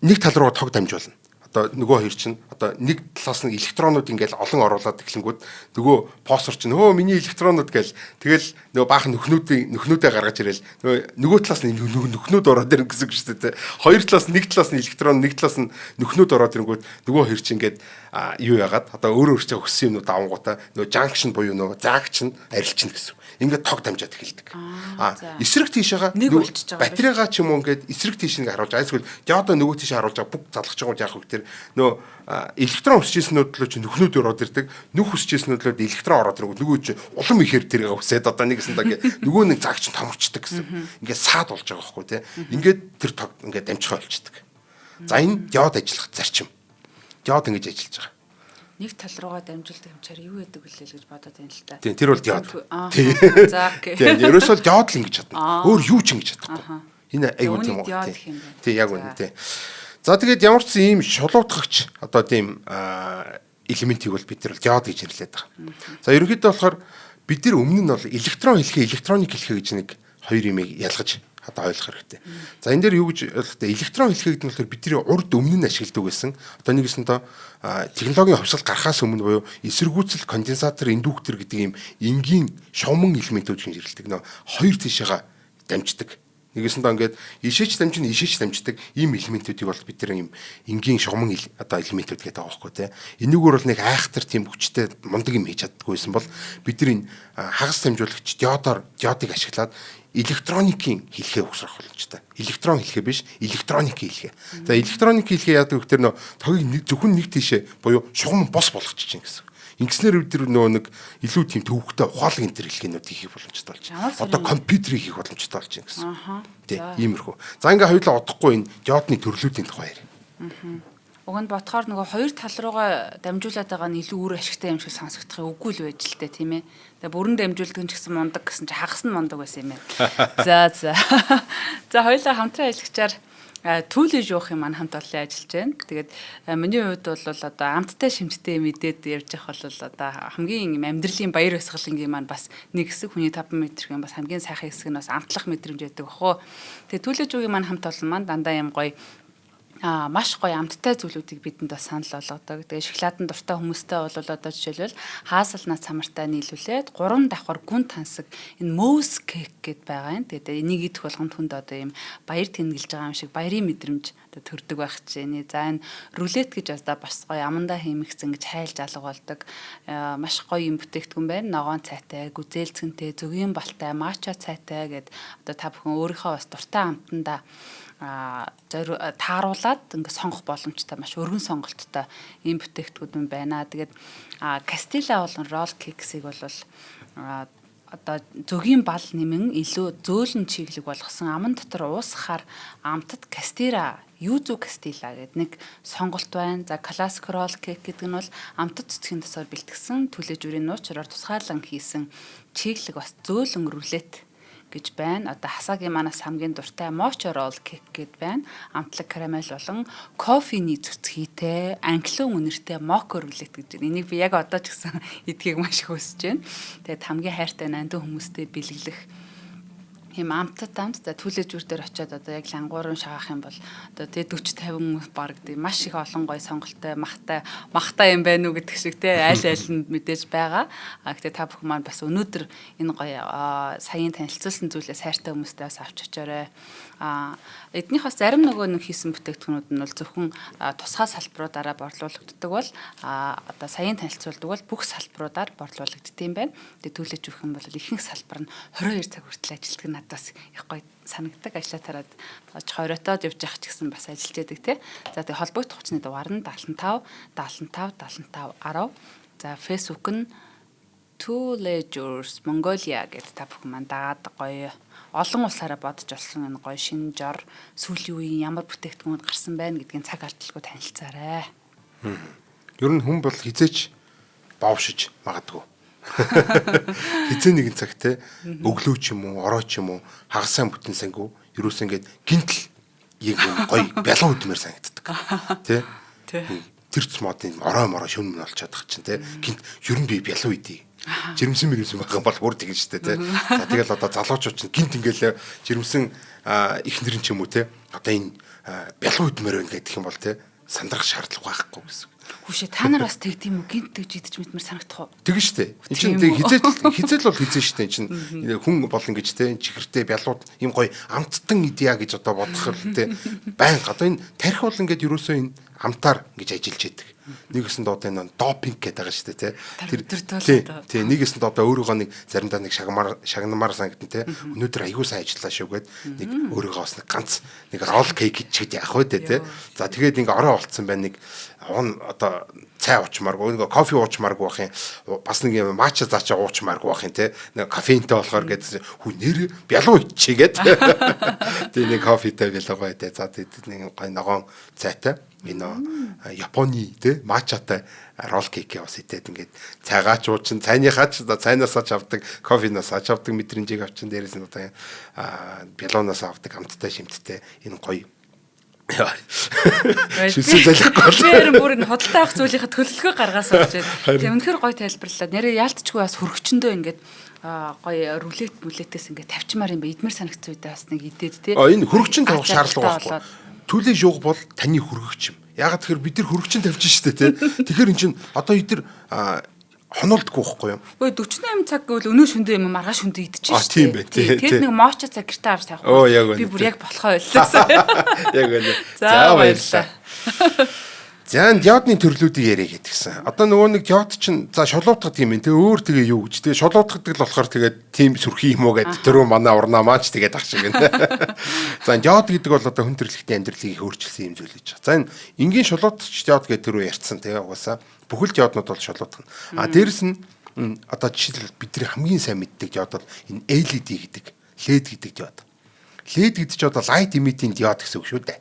нэг тал руугаа тог дамжуулна. Одоо нөгөө хоёр чинь одоо нэг талаас нь электронууд ингээд олон оруулаад эхлэнгүүд нөгөө фосфор чинь миний электронууд гээл тэгэл нөгөө баахан нөхнүүдээ гаргаж ирэл нөгөө талаас нь нөхнүүд ороод ирнэ гэсэн үг шүү дээ. Хоёр талаас нэг талаас нь электрон нэг талаас нь нөхнүүд ороод ирэнгүүд нөгөө хоёр чинь ингээд юу яагаад одоо өөрөө өөртөө өгсөн юмнууд авангуудаа нөгөө junction буюу нөгөө зааг чинь арилчихна гэсэн. Ингээд тог дамжаад эхэлдэг. Эсрэг тийшээгаа батарейгаа ч юм уу ингээд эсрэг тийш нэг харуулж айсгүй диодо нөгөө тийш харуулж байгаа бүх залгаж байгаа яах вэ гэхээр нөө электрон өсчихснүүд лөө чи нөхнүүд ороод ирдэг. Нүх өсчихснүүд лөө электрон ороод ирэнгүүт нөгөө чи улам ихээр тэрийг өсөөд одоо нэгсэн да ингээд нөгөө нэг зааг чинь томорчдөг гэсэн. Ингээд саад болж байгаа байхгүй тий. Ингээд тэр тог ингээд дамжихаа болчдөг. За энэ диод ажиллах зарчим. Диод ингэж ажиллаж байгаа. Нэг тал руугаа дамжуулдаг юмчаар юу гэдэг вүлээ л гэж бодоод байна л та. Тийм тэр бол диод. Тийм. За окей. Тийм ерөөсөө диод л ингэж чадна. Өөр юу ч ингэж чадахгүй. Энэ айгуу тийм үү. Тийм яг үнэ тийм. За тэгээд ямар ч ийм шулуутгагч одоо тийм элементийг бол бид нар диод гэж нэрлэдэг байгаа. За ерөнхийдөө болохоор бид нар өмнө нь бол электрон хэлхээ, электроник хэлхээ гэж нэг хоёр юмыг ялгаж одоо ойлгох хэрэгтэй. За энэ дээр юу гэж ойлгохтой электрон хэлхээ гэдэг нь болохоор бидний урд өмнө нь ашигладаг байсан. Одоо нэгэсэндээ технологийн хувьсгал гарахаас өмнө буюу эсэргүүцэл конденсатор, индуктор гэдэг ийм энгийн шовмон элементүүд гэж нэрлэдэг. Нөө хоёр тишээга дамждаг. Нэгэсэндээ ингээд ишээч дамжин ишээч дамждаг ийм элементүүдийг бол бид нар ийм энгийн шугамн одоо элементүүд гэдэг байгаа байхгүй тий. Энийгээр бол нэг айхтар тийм хүчтэй мундаг юм хийж чаддаггүйсэн бол бид нар энэ хагас дамжуулагч диодыг ашиглаад электроникийн хэлхээ угсрах боломжтой. Электрон хэлхээ биш, электроникийн хэлхээ. За электроникийн хэлхээ яадаг вэ гэхээр тогийг зөвхөн нэг тийшээ буюу шугам бос болгочих чинь гэсэн. Ингэснээр бид нөгөө нэг илүү тийм төвөгтэй ухаалаг энэ төр хэлхийнүүд хийх боломжтой болж байна. Одоо компьютерийг хийх боломжтой болж байна гэсэн. Тий, иймэрхүү. За ингээ хоёулаа удахгүй энэ диодны төрлүүдийн тухай ярив. Уг нь ботхоор нөгөө хоёр тал руугаа дамжуулаад байгаа нь илүү үр ашигтай юм шиг сонсогдох үгүй л байж л дээ тийм ээ. Тэгээ бүрэн дамжуулдаг нь ч гэсэн мундаг гэсэн чи хагас нь мундаг байсан юм ээ. За хоёулаа хамтран ажиллагчаар Түүлийн жуухын маань хамт олон ажиллаж байна. Тэгээд миний хувьд бол одоо амттай шимттэй мэдээд ярьж явах бол одоо хамгийн амьдралын баяр баясгалангийн маань бас нэг хэсэг хүний 5 метрийн бас хамгийн сайхан хэсэг нь бас амтлах мэдрэмж байдаг бохоо. Тэгээд түүлийн жуухын маань хамт олон маань дандаа юм гоё маш гоё амттай зүйлүүдийг бидэнд бас санал болгодог. Тэгээ шоколадын дуртай хүмүүстэй бол одоо жишээлбэл хаазалнаа цамартай нийлүүлээд 3 давхар гүн тансаг энэ моус кек гэдээ байгаа юм. Тэгээд энийг идэх болгонд хүнд одоо ийм баяр тэнэглэж байгаа юм шиг баярын мэдрэмж одоо төрдөг байх чинь. За энэ рулет гэж одоо бас гоё амандаа хиймэгцэн гэж хайлж алга болдог. Маш гоё юм бүтээгдэхүүн байна. Ногоон цайтай, гүзээлцэнтэй, зөгийн балтай, мача цайтай гэд одоо та бүхэн өөрийнхөө бас дуртай амтандаа тааруулаад ингээд сонгох боломжтой маш өргөн сонголттой ийм бүтээгдэхүүд байна. Тэгээд Кастила болон ролл кексийг бол одоо зөгийн бал нэмэн илүү зөөлөн чиглэг болгосон аман дотор уусахаар амтад Кастира Юзу Кастила гэдэг нэг сонголт байна. За классик ролл кек гэдэг нь бол амтад цэцгийн тосоор бэлтгэсэн түлээж үрийн нуучраар тусгаарлан хийсэн чиглэг бас зөөлөн рулет гэж байна. Одоо хасагийн манаас хамгийн дуртай мочо ролл кек гэд байна. Амтлаг карамель болон кофений цэцгийтэй англиун үнэртэй моко рулет гэж байна. Энийг би яг одоо ч гэсэн идхийг маш их хүсэж байна. Тэгээд хамгийн хайртай нандин хүмүүстэй бэлгэлэх ийм амтад амт за түлээж үр дээр очиод одоо яг лангуурын шагаах юм бол одоо тэгээ 40 50 баг маш их олон гоё сонголттой махтай юм байна уу гэдэг шиг те аль нь мэдээж байгаа. Гэхдээ та бүхэн маань бас өнөөдөр энэ гоё саяын танилцуулсан зүйлээс хайртай хүмүүстэй бас авч очоорой. Эднийх бас зарим нөгөө нэг хийсэн бүтээгдэхүүнүүд нь бол зөвхөн тусгай салбаруудаараа борлуулагддаг бол одоо саяын танилцуулдаг бол бүх салбаруудаар борлуулагддаг юм байна. Тэгээ түлээж өгөх юм бол ихэнх салбар нь 22 цаг хүртэл ажилладаг надад бас их гоё санагддаг. Ажлаа тараад хориотоод явж явах ч гэсэн бас ажиллаж байдаг тий. За тэгээ холбогдох хүчний дугаар нь 75 75 75 10. За Facebook нь Two Ledgers Mongolia гэдэг та бүхэн маань дагаад гоё олон улсаараа бодож олсон энэ гоё шинэ жор сүүлийн үеийн ямар бүтээгдэхүүнүүд гарсан байна гэдгийг цаг алдалгүй танилцаарай. Ер нь хүн бол хизээч боовшиж магадгүй. Хизээ нэгэн цаг те өглөө ч юм уу, орой ч юм уу хагасаа бүтэн сангу ерөөс ингээд гинтл яг гоё бялуу үдмээр санагддаг. Тэ? Тэр модын орой шүн мөн олцоод тах чинь те. Гинт ер нь би бялуу идий. Жирэмсэн байгаа бол бүр тэгэн штэ те. За тэгэл одоо залуучууд чинь гинт ингээл жирэмсэн ихнэр нь ч юм уу те. Одоо энэ бялуу үдмээр байна гэдэг юм бол те сандрах шаардлага байхгүй гэсэн. Хүүшээ та нар бас тэгд юм уу гинт гэж идэж мэдмэр санагдах уу? Тэгэн штэ. Энд чинь хизээл бол хизээ штэ. Энд чинь хүн бол ингэж те чихэртэй бялууд юм гоё амттан идья гэж одоо бодох те. Баян одоо энэ тарих бол ингээд ерөөсөө энэ амтаар ингэж ажиллаж яадаг. Нэгэсэнд одоо энэ допинг гэдэг байгаа шүү дээ тий. Нэгэсэнд одоо өөрөөгөө нэг заримдаа нэг шагнамаар санагдсан тий. Өнөөдөр аягүй сайн ажиллаа шүү гэд нэг өөрөөгөө бас нэг ганц нэг ролл кейк идчихэд яах вэ тий. За тэгээд ингээ орой болцсон байна нэг одоо цай уучмааргүй нэг кофе уучмааргүй бах юм бас нэг юм мача заачаа уучмааргүй бах юм те нэг кофеинтэй болохоор гэдэг хүү нэр бялуу ичээгээд тэгээ нэг кофетэй бялуугаа те за тэгээд нэг гой ногоон цайтай энэ Японы те мачатай ролл кейк яваас идээд ингээд цайгаач уучин цайныхаач цайнаасаа ч авдаг кофенаас ч авдаг мэдрэмжийг авчин дээрээс нь одоо бялуунаас авдаг амттай шимттэй энэ гоё шүсэл залахгүй. Тэр бүр н хөдөлთა авах зүйлийнхаа төлөвлөгөө гаргаасаа гэж. Тийм үнэхээр гоё тайлбарлаа. Нэрээ яалтчгүй бас хөргөчөндөө ингээд гоё рулетээс ингээд тавьчмаар юм бэ. Идмэр санагцсан үедээ бас нэг идээд тий. Энэ хөргөчөнд тавих шаардлага байхгүй. Түлийн шууг бол таны хөргөгч юм. Ягаад тэгэхээр бид нар хөргөчөнд тавьж штэ тий. Тэгэхээр эн чинь одоо эдгээр хонолдгүй байхгүй юу? Ой 48 цаг гэвэл өнөө шөндөө юм маргааш шөндөө идчихэж штэ. Тийм байх тий. Тэр нэг мочо цаг гэртээ авч тавих. Би бүр яг болохоо ойллоо. Яг үнэ. За баярлалаа. За диодны төрлүүдийг яриа гэдгсэн. Одоо нөгөө нэг диод чинь за шулуутгад юм те өөр тэгээ юу гэж тэгээ шулуутгадаг л болохоор тэгээд тим сүрхий юм уу гэдэг төрөө манай урнаа маач тэгээд ах шиг байна. За диод гэдэг бол одоо хүн төрөлхтний амьдралыг өөрчилсөн юм зүйл гэж. За энэ энгийн шулуутч диод гэдэг төрөө ярьсан тэгээ угаасаа бүхэл диоднууд бол шулуутгана. Дээрэс нь одоо жишээлбэл бидний хамгийн сайн мэддэг диод бол энэ LED гэдэг, LED гэдэг диод. LED гэдэг диод бол light emitting диод гэсэн үг шүү дээ.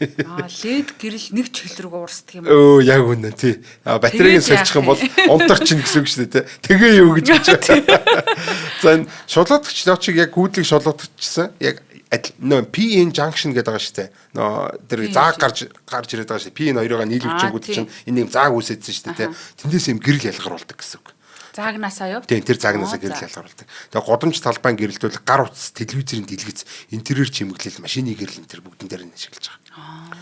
LED гэрэл нэг чиглэл рүү уурсдаг юм. Яг үнэ тий. Батарейг сольчих юм бол унтар чинь гэсэн үг шүү дээ. Тэгээ юу гэж. За энэ шулуутгач диод шиг яг гүйдлийг шулуутгачсан. Яг нөө PN junction гэдэг байгаа шүү дээ. Нөө тэр зааг гарч ирээд байгаа шүү дээ. PN хоёроо нийлүүлчихэнгүүт чинь энэ юм зааг үүсэжсэн шүү дээ. Тэндээс юм гэрэл ялгаруулдаг гэсэн үг. Заагнаасаа юу? Тийм тэр заагнаасаа гэрэл ялгаруулдаг. Тэгээ годомж талбайн гэрэлдүүл гар утас, телевизийн дэлгэц, интерьер чимэглэл, машины гэрэл энэ тэр бүгдэн дээр нь ашиглаж байгаа.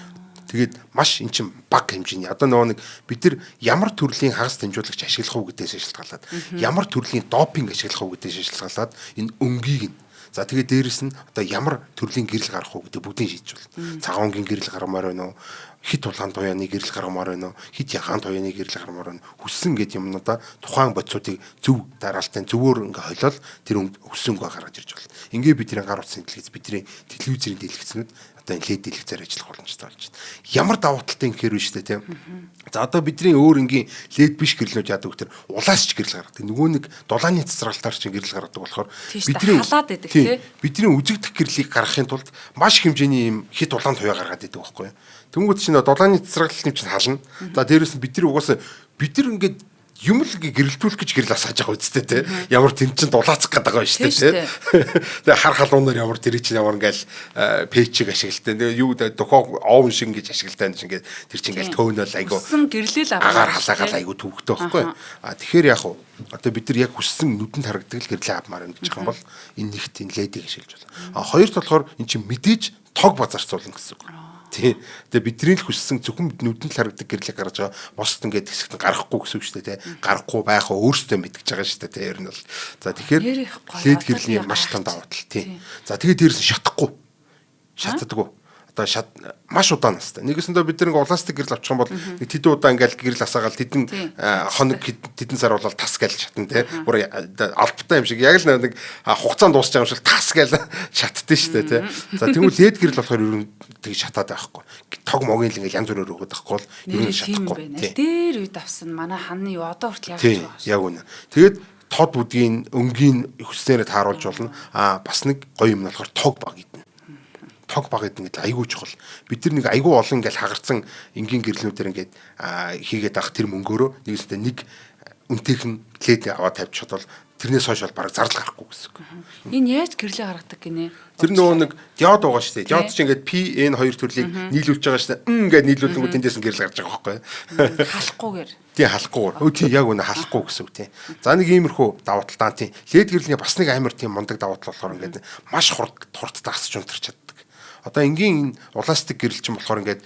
Тэгээд маш эн чин баг хэмжээний одоо нөгөө нэг бид нар ямар төрлийн хагас дамжуулагч ашиглах уу гэдээс шалтгаалаад ямар төрлийн допинг ашиглах уу гэдээс шалтгаалаад энэ өнгийг нь за тэгээд дээрэс нь одоо ямар төрлийн гэрэл гарах уу гэдэг бүгдийг шийдэж байна. Цагаангийн гэрэл гаргамаар байна уу? Хит улаан туяаны гэрэл гаргамаар байна уу? Хит ягаан туяаны гэрэл гаргамаар байна уу? Хүссэн гэдэг юмнуудаа тухайн бодисуудыг зөв дараалтын зөвөр ингээ хойлол тэр хүссэнгүй гаргаж ирж байна. Ингээ бидний гар утсны дэлгэц бидний телевизийн дэлгэцнүүд одоо энэ лед дэлгэцээр ажиллах боломжтой болж байна. Ямар давуу талтай юм хэрвээ шүү дээ тийм. За одоо бидний өөр энгийн лед биш гэрлүүд яадаг гэхээр улаас ч гэрэл гаргадаг. Нөгөө нэг дулааны цэцралтаар ч гэрэл гаргадаг болохоор бидний халаад байдаг тийм. Бидний үзэгдэх гэрлийг гаргахын тулд маш хэмжээний юм хит улаан туяа гаргаад байдаг байхгүй юу. Тэнгүүд чинь дулааны цэцралт юм чинь хална. За дээрээс нь бидний угаасаа бид нар ингээд юм л гэрэлтүүлэх гэж гэрэл асааж байгаа үстэй те. Ямар тэр чин дулаацах гэдэг байгаа шүү дээ те. Тэгээ хар халуунаар ямар тэр чин ямар ингээл пэйчийг ашигладаг. Тэгээ юу дохоо оовн шиг ингэж ашигладаг юм ингээд тэр чин ингээл төөнөл айгу. Хүссэн гэрлэл агаар халаагаал айгу төвөгтэй байхгүй. Тэгэхээр яг уу одоо бид нар яг хүссэн нүдэнд харагддаг л гэрлээ авмаар юм гэж байгаа юм бол энэ нэгт энэ ледийг ашиглаж байна. Хоёрт болохоор эн чин мэдээж тог базарцуулна гэсэн үг. Тийм. Тэгээ бидний л хүссэн зөвхөн нүдэнд л харагдаг гэрлэг гаргаж байгаа. Босд ингээд хэсэгт гарахгүй гэсэн үг шүү дээ, тий. Гарахгүй байхаа өөртөө мэдгэж байгаа шүү дээ, тий. Ер нь бол. За тэгэхээр лед гэрлийн маш том давуу тал, тий. За тэгээд дээрээс шатахгүй. Шатдаггүй. Одоо маш удаан настай. Нэгэсэндээ бид нэг улаастик гэрэл авчих юм бол нэг тэдэн удаа ингээл гэрэл асаагаал тэдэн хоног тэдэн сар болол тас гээл шатна тий. Бүр албатай юм шиг яг л нэг хугацаанд дуусч байгаа юм шиг тас гээл шатдээ шүү дээ тий. За тэгвэл лед гэрэл болохоор ер нь тэг шатаад байхгүй. Тог могийн л ингээл янз бүрээр өгöd байхгүй бол ер нь шатахгүй. Дээр үед авсан манай ханы юу одоо хүртэл яг байгаа шүү. Яг үнэ. Тэгээд тод бүдгийн өнгийн хүснээрээ тааруулж болно. Бас нэг гоё юм нь болохоор тог баг идэнэ. Тог баг гэдэг нь айгүй чухал. Бид нар нэг айгүй олон ингээл хагарсан энгийн гэрлнүүдээр ингээд хийгээд авах тэр мөнгөөрөө нэг үнтэйхэн лед аваад тавьчиход бол тэрнээс хойш бол бараг зардал гарахгүй гэсэн үг. Энэ яаж гэрлээ гаргадаг гинэ? Тэр нөгөө нэг диод байгаа шүү дээ. Диод чинь ингээд PN2 төрлийг нийлүүлж байгаа шүү дээ. Ингээд нийлүүлэнгүүт тэндээс нь гэрэл гарч байгаа байхгүй юу? Халахгүйгээр. Тий халахгүй. Тий яг үнэ халахгүй гэсэн үг тий. За нэг иймэрхүү давуу талтай тий. Лед гэрлний бас нэг амар тийм мундаг давуу тал болохоор ингээд маш хурдтай асч унтарч чаддаг. Одоо энгийн улаастик гэрэл чинь болохоор ингээд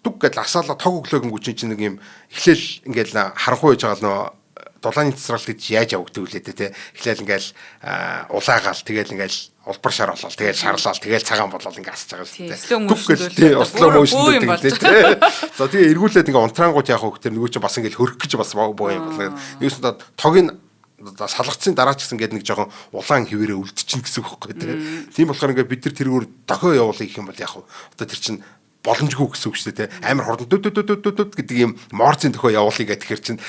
дүг гэдэл асаалаа тог өглөөгөнгүү чинь нэг юм эхлээл ингээд харанхуй байж байгаа нөө дулааны цэцралт гэж яаж явагддаг үлээ те. Эхлээл ингээл улаагаал тэгэл ингээл улбар шар болол тэгэл шарлал тэгэл цагаан болол ингээ асаж байгаа шүү дээ. Дүг гэдэл слоу моушн гэдэг те. За тэгээ эргүүлээд ингээ унтраангууд яах вэ гэхээр нөгөө чинь бас ингээл хөрөх гэж бас боо юм болоо. Нэгс удаа тогийн салгацын дараа ч гэсэн ингээд нэг жоохон улаан хിവэрээ үлдчихнэ гэсэн үг байхгүй те. Тийм болохоор ингээд бид нар тэргээр дохио явуулах гэх юм бол яах вэ? Одоо тэр чинь боломжгүй гэсэн үг шүү дээ. Амар хурдан дөд гэдэг юм морцын төхөө явуулъя гэх тэгэхээр чинь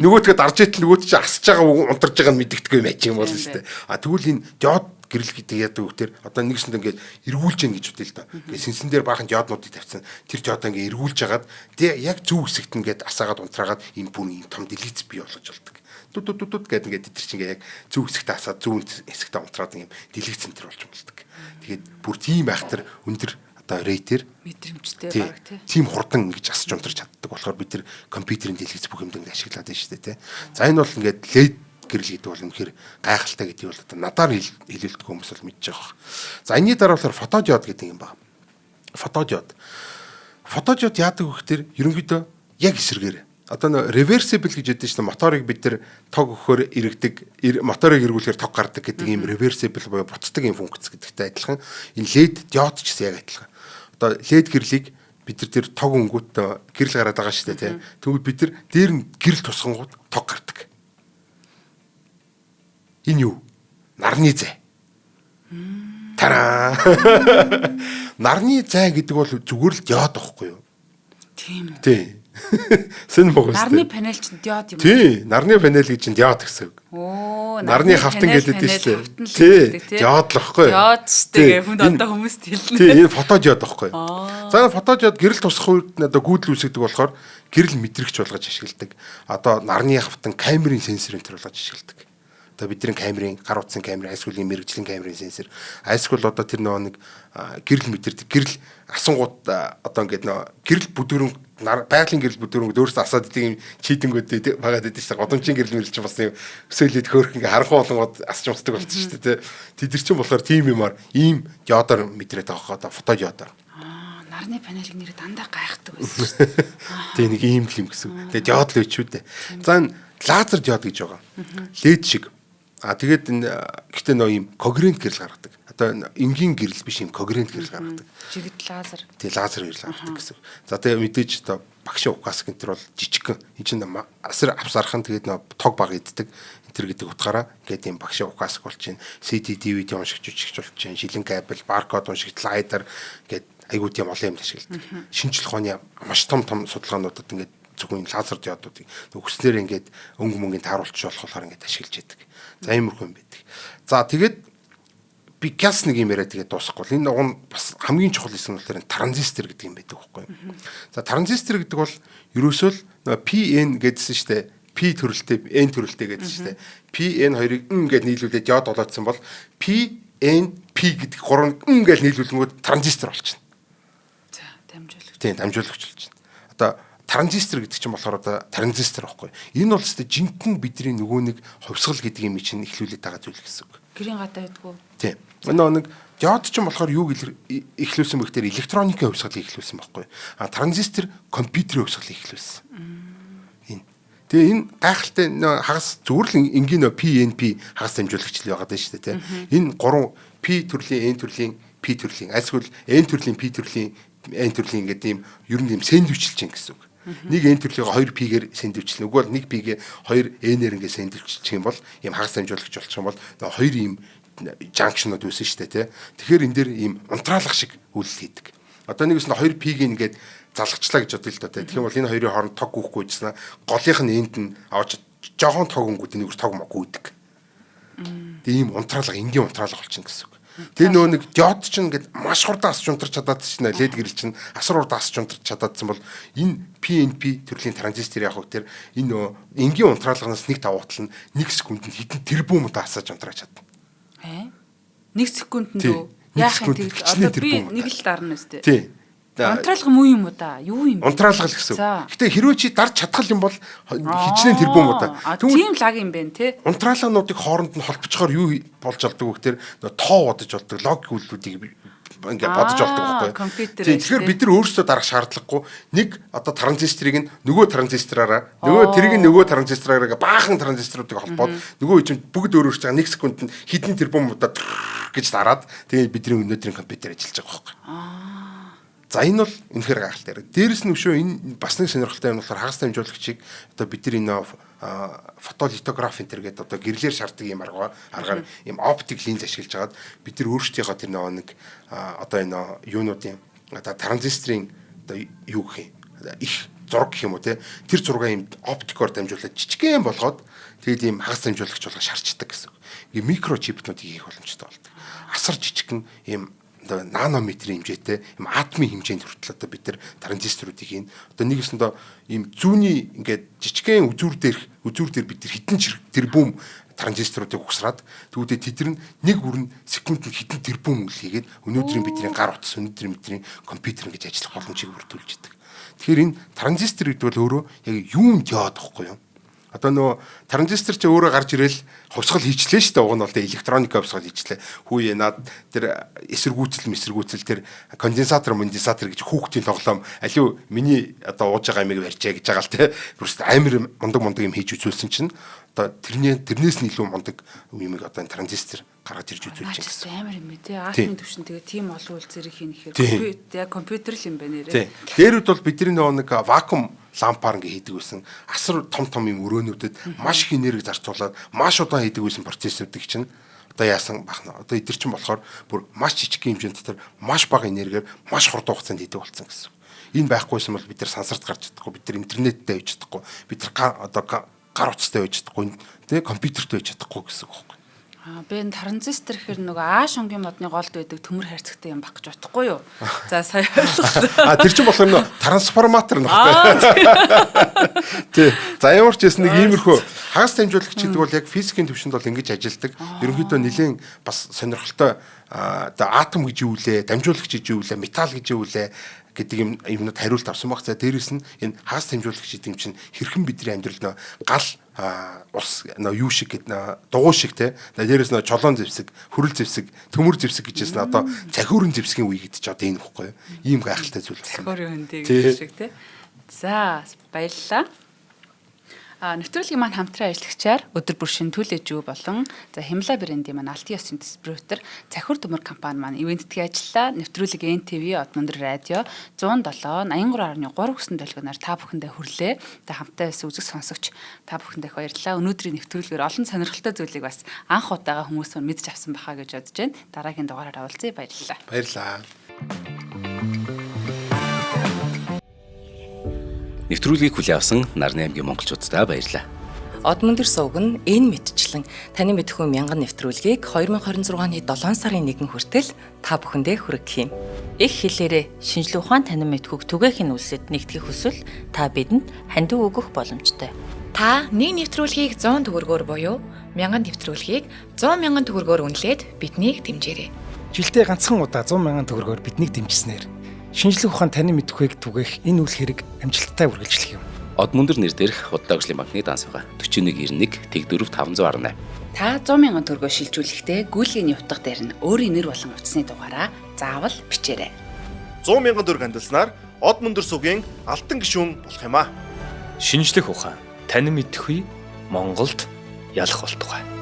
нөгөөдгөө дарж итэл нөгөөд чинь асж байгаа унтарж байгааг нь мэддэгдгүй юм ач юм болно шүү дээ. Тэгвэл энэ диод гэрэл гэдэг яадаг үгээр одоо нэгсэнд ингээд эргүүлж гэн гэж үтэй л доо. Ингээд сэнсэн дээр баахан диоднуудыг тавьсан. Тэр диодоо ингээд эргүүлж хагаад яг зөв хэсэгт ингээд асаагаад унтраагаад энэ бүр юм том дэлгэц бий болгож болдог. Дут гэдэг ингээд тэр чинь яг зөв хэсэгт асаад зөв хэсэгт унтраад юм дэлгэц центр болж болдог. Тэгээд бүр тийм айхтар өндөр одоо рейтер мэдрэмжтэй баг тийм хурдан ингэж асч унтарч чаддаг болохоор бид нар компьютерийн дэлгэц бүх юмд ашиглаад байна шүү дээ тий. За энэ бол ингээд лед гэрэл гэдэг бол үнэхээр гайхалтай гэдэг бол одоо надаар хэлэлдэг хүмүүс бол мэдж байгаа. За энэний дараа болохоор фотодиод гэдэг юм байна. Фотодиод яадаг вэ гэхээр ерөнхийдөө яг эсрэгээр одоо reversible гэж яддаг шүү дээ. Моторыг бид нар тог өгөхөөр иргэдэг, моторыг эргүүлэхээр тог гардаг гэдэг ийм reversible буюу буцдаг ийм функц гэдэгтэй адилхан. Энэ LED диод ч гэсэн яг адилхан. Одоо LED гэрлийг бид нар тэр тог өнгөт гэрэл гараад байгаа шүү дээ тийм. Тэгвэл бид нар дээр нь гэрэл тусгангууд тог гардаг. Энэ юу? Нарны зай. Тараа. Нарны зай гэдэг бол зүгээр л диод байхгүй юу? Тийм. Тийм. Сэн могос. Нарны панел чинь диод юм. Тий, нарны панел гэж чинь диод гэсэн үг. Нарны хавтан гэдэг шүү дээ. Тий, диод л баггүй. Диод шүү дээ. Хүнд одоо хүмүүст хэлнэ. Тий, энэ фотодиод баггүй. За фотодиод гэрэл тусах үед одоо гүйдэл үүсгдэг болохоор гэрэл мэдрэгч болгож ашигладаг. Одоо нарны хавтан камерын сенсорын төр болгож ашигладаг. Одоо бидний камерын гар утсан камер, айсгуулийн мэрэгжлийн камерын сенсор. Айсгуул одоо тэр нэг гэрэл мэдэрдэг. Гэрэл асангууд одоо ингээд гэрэл бүдүүрэн байгалийн гэрэл бүдүүрэн өөрөөсөө асаад идэг юм чийдэнгүүд багаад идэв шүү дээ. Годомчин гэрэл мэрэлж бас юм өсөөлөд хөөрх ингээ харанхуй болгоод асч мусдаг болсон шүү дээ. Тэд нар чинь болохоор тийм юмар ийм диодоор мэдрээд байгаа хаа одоо фотодиодоор. Нарны панелыг нэр дандаа гайхдаг байсан шүү дээ. Тэгээ нэг ийм л юм гэсэн. Тэгээ диод л өчүү дээ. За энэ лазер диод гэж байгаа. LED шиг. Тэгээд энэ гэхдээ нөө ийм когерент гэрэл гаргадаг. Одоо энгийн гэрэл биш ийм когерент гэрэл гаргадаг. Жигд лазер. Тэгээ лазер гэрэл гаргадаг гэсэн. За тэгээ мэдээж одоо багшаа угаас гэнтэр бол жижигхэн. Энд чинь асар авсархан тэгээд нөө тог баг иддэг. Энтэр гэдэг утгаараа ингээд ийм багшаа угаас болж чинь CD, DVD уншигч болж чинь шилэн кабель, баркод уншигч, слайдер ингээд айгуу тийм олон юм ашигладаг. Шинжлэх ухааны маш том судалгаануудад ингээд зөвхөн лазер диодуудыг хүснээр ингээд өнгө мөнгөний тааруулч болохоор ингээд ашиглаж яадаг. За иймэрхүү юм байдаг. За тэгээд би газ нэг юм яриад тэгээд дуусахгүй. Энэ уг нь бас хамгийн чухал хэсэг нь болохоор транзистор гэдэг юм байдаг байхгүй юу? За транзистор гэдэг бол ерөөсөө л PN гэдсэн шүү дээ. P төрөлтэй, N төрөлтэй гэдсэн шүү дээ. PN2-ыг ингээд нийлүүлээд диод болоодсон бол PNP гэдэг гурван ингээд нийлүүлэнгүүт транзистор болчихно. За дамжуулагч. Тийм, дамжуулагч болчихно. Одоо транзистор гэдэг чинь болохоор одоо транзистор байхгүй. Энэ бол өстой жинхэнэ бидний нөгөө нэг хувьсгал гэдэг юм чинь эхлүүлээд байгаа зүйл гэсэн үг. Гэрийн гадаа байдгүй. Тийм. Нэг диод чинь болохоор юу эхлүүлсэн бэ гэхээр электроникийн хувьсгалыг эхлүүлсэн байхгүй. А транзистор компьютерийн хувьсгалыг эхлүүлсэн. Энэ. Тэгээ энэ гайхалтай хагас зүгээр л энгийн PNP хагас дамжуулагч л байгаа даа шүү дээ. Энэ гурван P төрлийн, N төрлийн, P төрлийн, альсгүй N төрлийн, P төрлийн, N төрлийн гэдэг ийм ер нь ийм сэндвичлж чинь гэсэн үг. Нэг N төрлийг 2 P-гээр сэндвичлэн. Нөгөө бол нэг P-гээ 2 N-ээр ингээ сэндвичлчих юм бол ийм хагас дамжуулагч болчих юм бол хоёр ийм junction-ууд үүсэн шүү дээ тий. Тэгэхээр энэ дээр ийм унтраалах шиг үйлдэл хийдэг. Одоо нэгээс нь 2 P-г ингээд залгачлаа гэж бодъё л доо тий. Тэгэхээр бол энэ хоёрын хооронд тог гүйхгүй гэжсэн. Голынх нь энд нь авч жоохон тог өнгөд нэг тог гүйдэг. Тэгээ ийм унтраалга, энгийн унтраалга болчихно гэсэн үг. Тэгээ нөгөө нэг диод чинь ингээд маш хурдан асч унтарч чадаад чинь LED гэрэл чинь асар хурдан асч унтарч чадаадсан бол энэ PNP төрлийн транзистор яг хөө тэр энэ нөгөө энгийн унтраалганаас нэг даваатал нь 1 секундэд хэдэн тэрбум удаа асааж унтраач чадна. 1 секундэд дөө яах юм тэгж одоо би нэг л дарна үстэй. Тий. Унтраалга муу юм уу да? Юу юм бэ? Унтраалгал гэсэн. Гэтэ хэрвээ чи дарж чадхал юм бол хичнээн тэрбум удаа. Тийм лаг юм бэ те. Унтраалгануудыг хооронд нь холбочхоор юу болж болдог вэ гэхээр тоо бодож болдог логик үйлдэлүүдийг ингээ бодож болдог байхгүй. Тэгэхээр бид нар өөрсдөө дарах шаардлагагүй нэг одоо транзисторыг нөгөө транзистораараа тэрийг нөгөө транзистораараа баахан транзисторуудыг холбоод нөгөө чинь бүгд өөр өөрч байгаа 1 секундэд хэдэн тэрбум удаа гэж дараад тэгээ бидний өнөөдрийн компьютер ажиллаж байгаа байхгүй. За энэ бол үнэхээр гайхалтай. Дээрэс нь өшөө энэ бас нэг сонирхолтой юм болохоор хагас дамжуулагчийг одоо бид нар энэ фотолитограф энэ гэдэг одоо гэрлэр шаарддаг юм аргаар ийм оптик линз ашиглаж хагаад бид нар өөрсдийнхөө тэр нэг одоо энэ юунуудын одоо транзисторын одоо юу гэх юм их зураг гэх юм уу те тэр зургаа ийм оптикоор дамжуулаад жижигхэн болгоод тэгээд ийм хагас дамжуулагч болгож шарчдаг гэсэн. Ийм микрочипнуудыг хийх боломжтой болдог. Асар жижигхэн ийм нанометрийн хэмжээтэй юм атомын хэмжээнд хүртэл одоо бид нар транзисторуудыг хийн. Одоо нэгэсэндээ ийм зүүнний ингээд жижигхэн үзүүр дээр бид нар хэдэн тэрбум транзисторуудыг угсраад тэгвэл тэд нар нэг үрэн секундэд хэдэн тэрбум үйл хийгээд өнөөдрийн бидний гар утас өнөөдрийн бидний компьютер гэж ажиллах боломжийг бүрдүүлж идэг. Тэгэхээр энэ транзистор гэдэг бол өөрөө яг юун диод гэхгүй юу? Одоо нөгөө транзистор ч өөрөө гарч ирэл хувьсгал хийчлээ шүү дээ. Уг нь бол электроник хувьсгал хийчлээ. Хүүе наад тэр эсэргүүцэл тэр конденсатор гэж хүүхдийн тоглоом алив миний одоо ууж байгаа юмыг барьчаа гэж байгаа л те. Бүрс амар мундаг юм хийж үзүүлсэн чинь одоо тэрнээс нь илүү мундаг юмыг одоо транзистор гаргаж ирж үзүүлж байгаа гэсэн. Амар юм ээ те. Атомын түвшин тэгээ тийм олон үйл зэрэг хийх хэрэг компьютер л юм байна нэрээ. Дээрүүд бол бидний нэг вакуум лампаар ингээ хийдэг байсан. Асар том юм өрөөнүүдэд маш их энерги зарцуулаад маш удаан хийдэг байсан процессуудыг чинь одоо яасан бахна. Одоо эдгэр чинь болохоор бүр маш жижиг хэмжээнд дотор маш бага энергиэр маш хурдан хугацаанд хийдэг болсон гэсэн. Энэ байхгүйсэн бол бид нар сансарт гарч чадахгүй, бид нар интернеттэй байж чадахгүй, бид нар одоо гар утастай байж чадахгүй, тэгээ компьютертэй байж чадахгүй гэсэн үг байна. Би энэ таранзистор гэхэр нөгөө ааш онгийн модны голд байдаг төмөр хайрцагтай юм баг гэж бодохгүй юу? За сая ойлголоо. Тэр чинь болохоор нөгөө трансформатор нөхгүй. Тий. За ямар ч гэсэн нэг иймэрхүү хагас дамжуулагч гэдэг бол яг физикийн төвшөнд бол ингэж ажилладаг. Ерөнхийдөө нэлээд бас сонирхолтой атом гэж юу вэ? Дамжуулагч гэж юу вэ? Металл гэж юу вэ? гэдэг юмнууд хариулт авсан баг. За дээрэс нь энэ хагас дамжуулагч гэдэг юм чинь хэрхэн бидний амьдрал гал ус юу шиг гэдэг дугуй шиг те. Дээрээс нь чолоон зэвсэг, хөрөл зэвсэг, төмөр зэвсэг гэжсэн одоо цахиурын зэвсгийн үе гэдэг чи одоо энэ ихгүй юу? Ийм гайхалтай зүйл болсон. Цахиурын хөндий гэдэг шиг те. За баярлалаа. Нэвтрүүлгийн маань хамтран ажиллагчаар өдөр бүр шинтүүлээ жүү болон за Химла брендийн маань алтан ёсны дистрибьютор Цахиур төмөр компани маань ивентдгийн ажиллаа. Нэвтрүүлэг НТV Одмондөр радио 107 83.3 хүссэн долгионоор та бүхэндээ хүрлээ. За хамтаа байсан үзэг сонсогч та бүхэндээ их баярлалаа. Өнөөдрийн нэвтрүүлгээр олон сонирхолтой зүйлийг бас анх удаага хүмүүс мэдж авсан бахаа гэж бодож байна. Дараагийн дугаараар уулзъя. Баярлалаа. Баярлалаа. Нэвтрүүлгийг хүлээн авсан Нарны аймгийн монголчуудаа баярлалаа. Одмондөр сувг нь энэ мэдчлэн таны мэдхүйн мянган нэвтрүүлгийг 2026 оны 7 сарын 1 хүртэл та бүхэндээ хүргэх юм. Их хэлээрээ шинжлэх ухаан танин мэдхүйг түгээхийн үлсэд нэгтгэх хүсвэл та бидэнд хандив өгөх боломжтой. Та нэг нэвтрүүлгийг 100 төгрөгөөр буюу 1000 нэвтрүүлгийг 100 мянган төгрөгөөр үнэлээд биднийг дэмжээрэй. Жилдээ ганцхан удаа 100 мянган төгрөгөөр биднийг дэмжснээр шинжлэх ухаан танин мэдхүйг түгээх энэ үйл хэрэг амжилттай үргэлжлэх юм. Одмондөр нэр дээрх Худалдаажлын банкны данс байгаа 4191 Тэг 4 518. Та 100,000 төгрөгөөр шилжүүлэхдээ гүйлгээний утга дээр нь өөрийн нэр болон утасны дугаараа заавал бичээрэй. 100,000 төгрөг хандуулснаар Одмондөр сувгийн алтан гишүүн болох юм а. Шинжлэх ухаан танин мэдхгүй Монголд ялах болтугай.